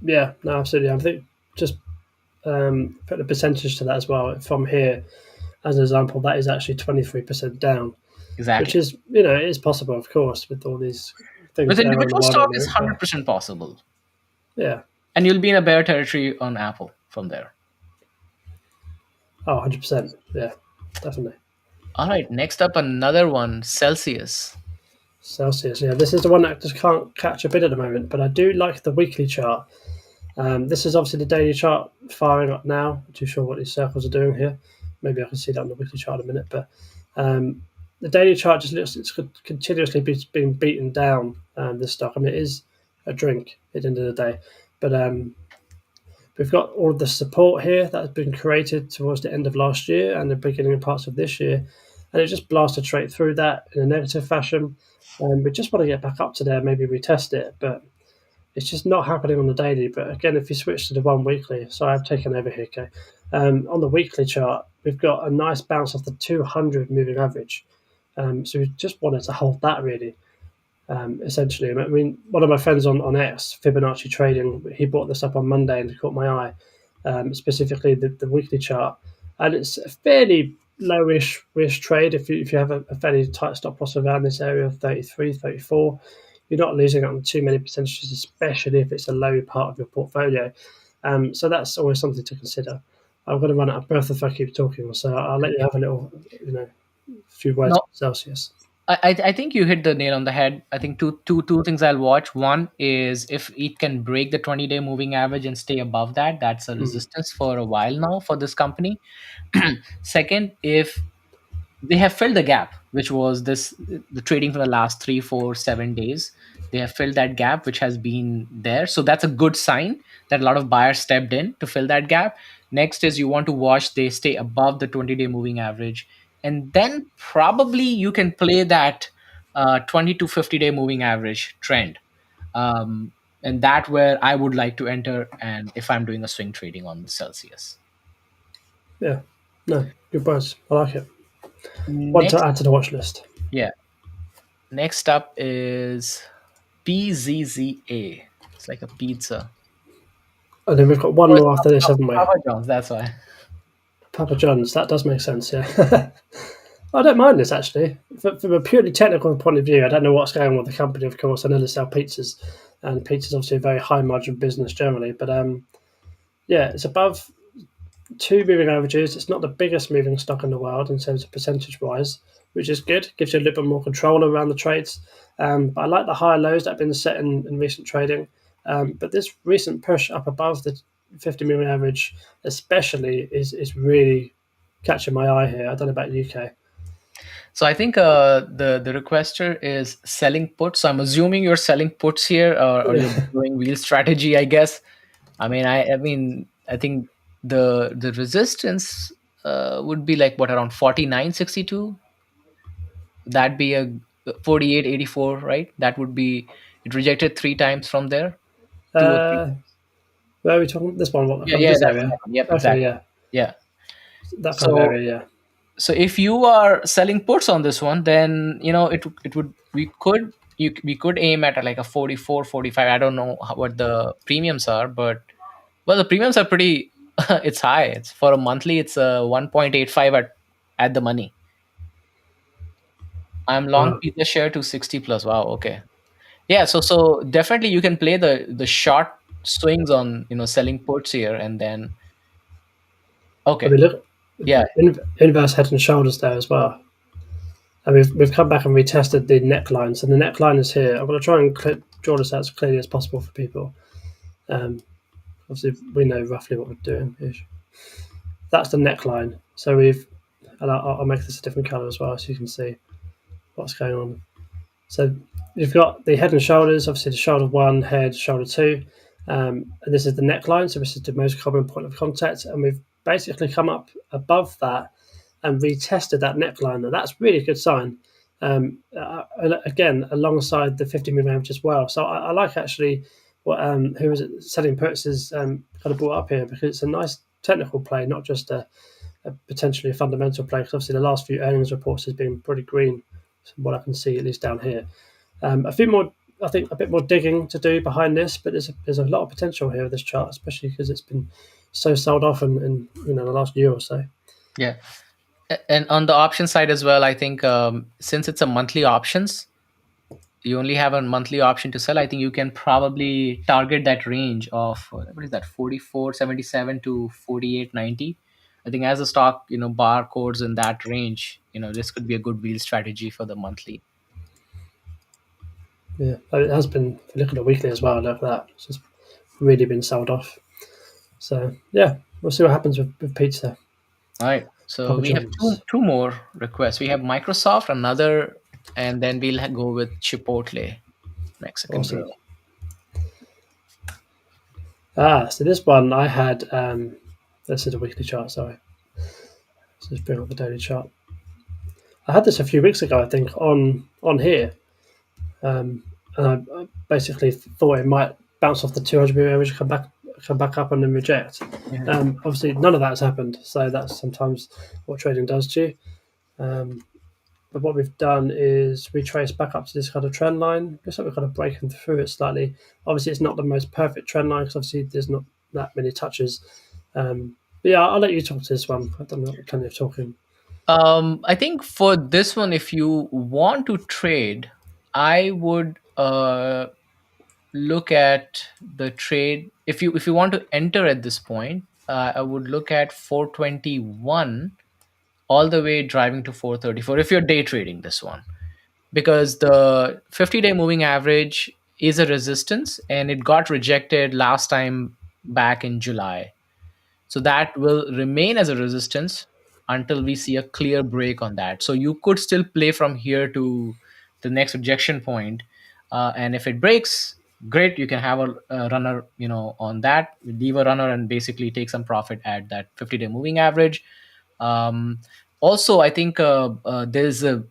Yeah, no, absolutely. I think just put a percentage to that as well. From here, as an example, that is actually 23% down, which Exactly. is, it is possible, of course, with all these things With going on in the individual world at stock, the it's moment. But 100% possible. yeah, And you'll be in a bear territory on Apple from there. oh, 100%. Yeah, definitely. All right, next up, another one, Celsius. Celsius. Yeah, this is the one that I just can't catch a bit at the moment, but I do like the weekly chart. This is obviously the daily chart firing up now. Not too sure what these circles are doing here. Maybe I can see that on the weekly chart in a minute. But the daily chart just looks it's continuously being beaten down. This stock. I mean, it is a drink at the end of the day, but we've got all of the support here that has been created towards the end of last year and the beginning of parts of this year, and it just blasted straight through that in a negative fashion. We just want to get back up to there, maybe retest it, but it's just not happening on the daily. But again, if you switch to the one weekly, so I've taken over here, okay. On the weekly chart, we've got a nice bounce off the 200 moving average. So we just wanted to hold that really, essentially. I mean, one of my friends on X, Fibonacci Trading, he brought this up on Monday and it caught my eye, specifically the weekly chart. And it's a fairly lowish risk trade if you have a fairly tight stop loss around this area of 33, 34. You're not losing out on too many percentages, especially if it's a low part of your portfolio. So that's always something to consider. I'm going to run out of breath if I keep talking, so I'll let you have a little, few words No, on Celsius. I think you hit the nail on the head. I think two things I'll watch. One is if it can break the 20-day moving average and stay above that. That's a Mm. resistance for a while now for this company. Second, if they have filled the gap, which was this the trading for the last 3, 4, 7 days. They have filled that gap, which has been there. So that's a good sign that a lot of buyers stepped in to fill that gap. Next is you want to watch they stay above the 20-day moving average. And then probably you can play that 20 to 50-day moving average trend. And that where I would like to enter and if I'm doing a swing trading on the Celsius. Yeah, no, good words. I like it. One to Next, add to the watch list. yeah. Next up is PZZA. It's like a pizza. And then we've got one Oh, it's more after this, haven't we? Papa John's. That's why. Papa John's. That does make sense. Yeah. I don't mind this actually. From a purely technical point of view, I don't know what's going on with the company. Of course, I know they sell pizzas, and pizza's obviously a very high margin business generally. But yeah, it's above two moving averages. It's not the biggest moving stock in the world in terms of percentage wise, which is good. Gives you a little bit more control around the trades. But I like the higher lows that have been set in recent trading. But this recent push up above the 50 moving average, especially, is really catching my eye here. I don't know about UK. So I think the requester is selling puts. So I'm assuming you're selling puts here, or you're doing wheel strategy. I guess. I think the resistance would be like what around 49.62. That'd be a 48.84, right? That would be it rejected three times from there, two or three. Uh, where are we talking? This one, what, Yeah, kind of yeah, this that's area? that one. Yep, Okay, exactly. yeah, Yeah. that kind of So area, yeah. so if you are selling puts on this one, then it would we could aim at like a 44, 45. I don't know what the premiums are, but well, the premiums are pretty. It's high. It's for a monthly. It's a 1.85 at the money. I'm long Wow. pizza share to 60 plus. Wow. Okay. Yeah. So definitely you can play the short swings on selling puts here, and then I okay. mean, look, Yeah. inverse head and shoulders there as well. And we've come back and retested the neckline. So the neckline is here. I'm going to try and draw this out as clearly as possible for people. Um, Obviously, we know roughly what we're doing. That's the neckline. So and I'll make this a different color as well so you can see what's going on. So you've got the head and shoulders, obviously the shoulder one, head, shoulder two. And this is the neckline. So this is the most common point of contact. And we've basically come up above that and retested that neckline. And that's really a good sign. Again, alongside the 50 moving average as well. So I like actually what who was it selling puts is kind of brought up here because it's a nice technical play, not just a potentially a fundamental play. Because obviously the last few earnings reports has been pretty green, from what I can see at least down here. A few more, I think, a bit more digging to do behind this, but there's a lot of potential here with this chart, especially because it's been so sold off in the last year or so. Yeah. And on the option side as well, I think since it's a monthly options, you only have a monthly option to sell. I think you can probably target that range of what is that 44.77 to 48.90. I think as a stock, barcodes in that range, this could be a good wheel strategy for the monthly. Yeah, it has been. If you look at the weekly as well, look at that. It's just really been sold off. So yeah, we'll see what happens with pizza. All right. So Papa we have two John's. two more requests. We have Microsoft, another, and then we'll go with Chipotle, Mexican Awesome. grill. So this one I had. This is a weekly chart. Sorry, let's just bring up the daily chart. I had this a few weeks ago, I think, on here, and I basically thought it might bounce off the 200 moving average, come back up, and then reject. Yeah. Obviously, none of that has happened. So that's sometimes what trading does to you. Um, but what we've done is retrace back up to this kind of trend line. Looks like we're kind of breaking through it slightly. Obviously, it's not the most perfect trend line because obviously there's not that many touches. But yeah, I'll let you talk to this one. I've done plenty of talking. I think for this one, if you want to trade, I would look at the trade, if you want to enter at this point, I would look at 421 all the way driving to 434 if you're day trading this one, because the 50-day moving average is a resistance and it got rejected last time back in July. So that will remain as a resistance until we see a clear break on that. So you could still play from here to the next rejection point, and if it breaks, great, you can have a runner, on that, leave a runner and basically take some profit at that 50-day moving average. um, Also, I think there's a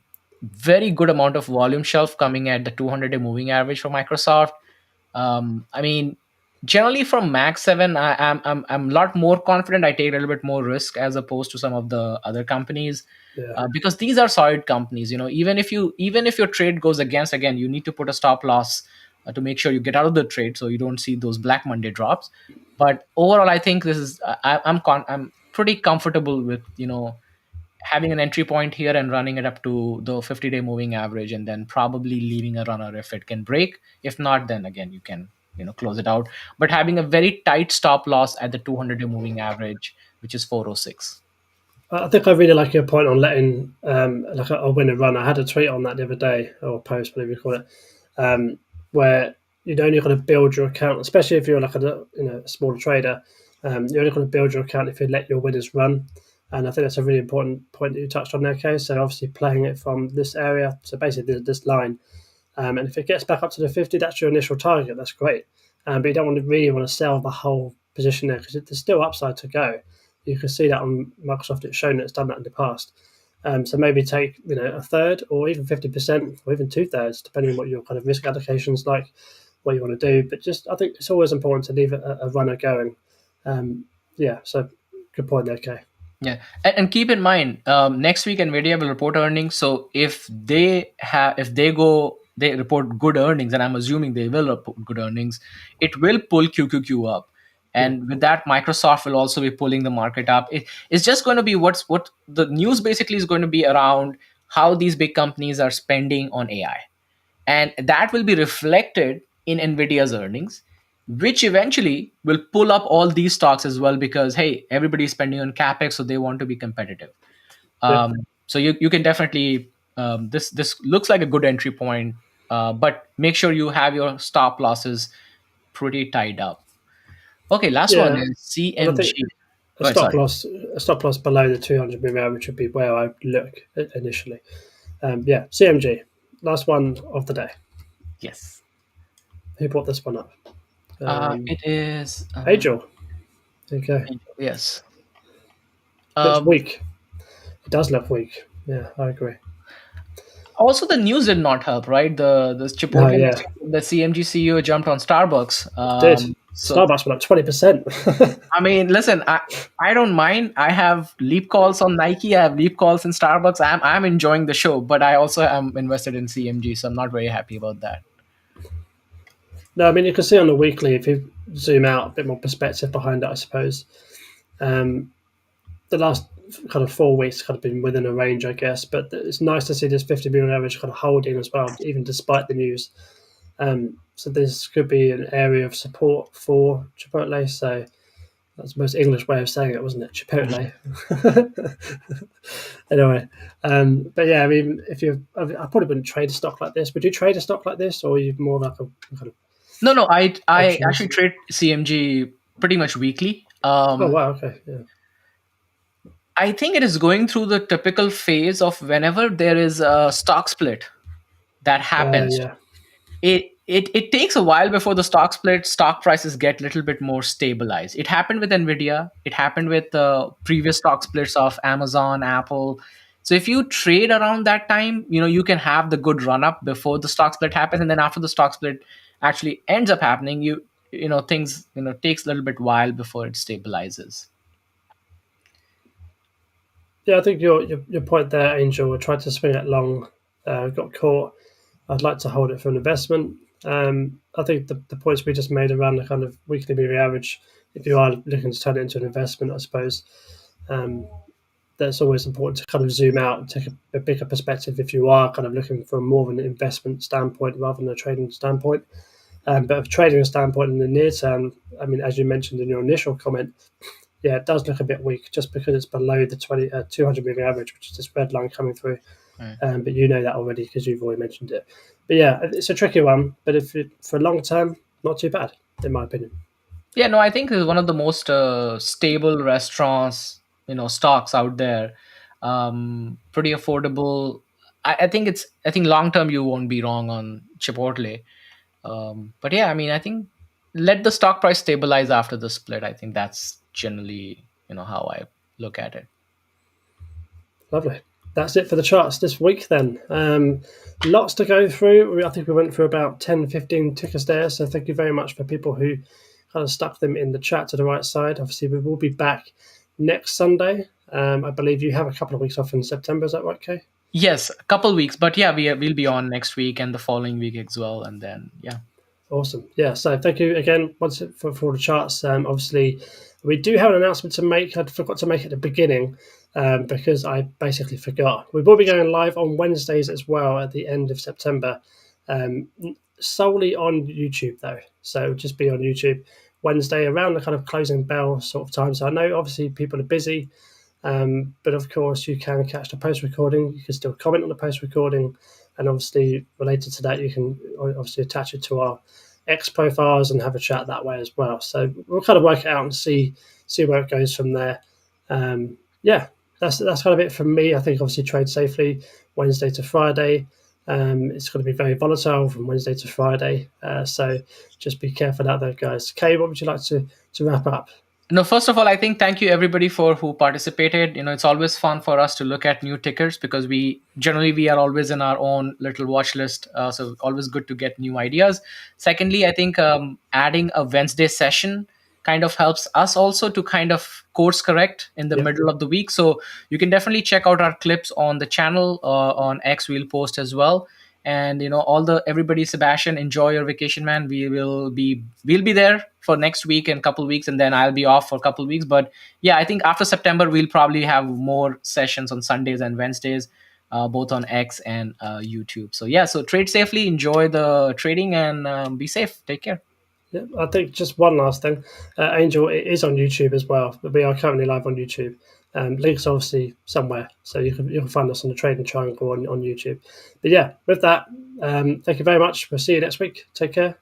very good amount of volume shelf coming at the 200-day moving average for Microsoft. I mean, generally from Max 7, I'm a lot more confident. I take a little bit more risk as opposed to some of the other companies, Yeah. because these are solid companies. Even if your trade goes against, again, you need to put a stop loss to make sure you get out of the trade so you don't see those Black Monday drops. But overall, I think this is I'm pretty comfortable with having an entry point here and running it up to the 50-day moving average, and then probably leaving a runner if it can break. If not, then again you can close it out, but having a very tight stop loss at the 200-day moving average, which is 406. I think I really like your point on letting like a win and run. I had a tweet on that the other day, or post, whatever you call it, where you're only going to build your account, especially if you're like a smaller trader. You're only going to build your account if you let your winners run, and I think that's a really important point that you touched on there, Kay. So obviously playing it from this area, so basically this line, and if it gets back up to the 50, that's your initial target. That's great, but you don't really want to sell the whole position there because there's still upside to go. You can see that on Microsoft. It's shown that it's done that in the past. So maybe take a third or even 50% or even 2/3, depending on what your kind of risk allocation is like, what you want to do. But just I think it's always important to leave a runner going. Yeah, so good point there, Kay. Yeah, and keep in mind, next week Nvidia will report earnings. So if they report good earnings, and I'm assuming they will report good earnings, it will pull QQQ up, Yeah, and with that, Microsoft will also be pulling the market up. It's just going to be what the news basically is going to be around how these big companies are spending on AI, and that will be reflected in Nvidia's earnings, which eventually will pull up all these stocks as well, because hey, everybody's spending on capex, so they want to be competitive. yeah, So you can definitely, this looks like a good entry point, but make sure you have your stop losses pretty tied up. Okay, last one yeah. is And I CMG. think a Go ahead, stop sorry. loss, a stop loss below the 200 moving average would be where I look initially. Yeah, CMG, last one of the day. Yes. Who brought this one up? It is Angel. There you go. yes. Looks Um, weak. It does look weak. Yeah, I agree. Also, the news did not help, right? The Oh Chipotle, yeah, the CMG CEO jumped on Starbucks. it did. So Starbucks went up 20%. I mean, listen, I don't mind. I have leap calls on Nike. I have leap calls in Starbucks. I'm enjoying the show, but I also am invested in CMG, so I'm not very happy about that. No, I mean you can see on the weekly if you zoom out a bit more perspective behind it. I suppose um, the last kind of 4 weeks kind of been within a range, I guess. But it's nice to see this 50 million average kind of holding as well, even despite the news. So this could be an area of support for Chipotle. So that's the most English way of saying it, wasn't it? Chipotle. Anyway, but yeah, I mean, if you, I probably wouldn't trade a stock like this. Would you trade a stock like this, or are you more like a kind of No, I actually options? trade CMG pretty much weekly. Oh wow, okay, yeah, I think it is going through the typical phase of whenever there is a stock split that happens. yeah, It takes a while before the stock prices get a little bit more stabilized. It happened with Nvidia. It happened with the previous stock splits of Amazon, Apple. So if you trade around that time, you can have the good run up before the stock split happens, and then after the stock split actually ends up happening, things takes a little bit while before it stabilizes. yeah. I think your point there, Angel. We tried to swing it long, got caught. I'd like to hold it for an investment. I think the points we just made around the kind of weekly moving average, if you are looking to turn it into an investment, I suppose, um, that's always important to kind of zoom out and take a bigger perspective if you are kind of looking from more of an investment standpoint rather than a trading standpoint. But of trading standpoint in the near term, I mean, as you mentioned in your initial comment, yeah, it does look a bit weak just because it's below the 200 moving average, which is this red line coming through. But you know that already because you've already mentioned it. But yeah, it's a tricky one. But for long term, not too bad, in my opinion. Yeah, no, I think it's one of the most stable restaurants, stocks out there. Pretty affordable. I think long term you won't be wrong on Chipotle. But yeah, I mean, I think let the stock price stabilize after the split. I think that's generally, how I look at it. Lovely. That's it for the charts this week then. Lots to go through. I think we went through about 10, 15 tickers there. So thank you very much for people who kind of stuck them in the chat to the right side. Obviously, we will be back next Sunday. I believe you have a couple of weeks off in September. Is that right, Kay? Yes, a couple weeks, but yeah, we'll be on next week and the following week as well, and then yeah. Awesome. Yeah. So thank you again once for the charts. Obviously, we do have an announcement to make. I forgot to make it at the beginning because I basically forgot. We will be going live on Wednesdays as well at the end of September, um, solely on YouTube though. So it'll just be on YouTube Wednesday around the kind of closing bell sort of time. So I know obviously people are busy. But of course, you can catch the post recording. You can still comment on the post recording, and obviously related to that, you can obviously attach it to our X profiles and have a chat that way as well. So we'll kind of work it out and see where it goes from there. Yeah, that's kind of it from me. I think obviously trade safely Wednesday to Friday. It's going to be very volatile from Wednesday to Friday. So just be careful out there, guys. Kay, what would you like to wrap up? No, first of all, I think thank you everybody for who participated. It's always fun for us to look at new tickers because we are always in our own little watch list. So always good to get new ideas. Secondly, I think adding a Wednesday session kind of helps us also to kind of course correct in the Yep. middle of the week. So you can definitely check out our clips on the channel, on X. We'll post as well. And everybody, Sebastian, enjoy your vacation, man. We'll be there for next week and couple weeks, and then I'll be off for a couple weeks. But yeah, I think after September we'll probably have more sessions on Sundays and Wednesdays, both on X and YouTube. So yeah, so trade safely, enjoy the trading, and be safe. Take care. Yeah, I think just one last thing. Angel, it is on YouTube as well. We are currently live on YouTube. Links obviously somewhere, so you can find us on the Trading Triangle on YouTube. But yeah, with that, thank you very much. We'll see you next week. Take care.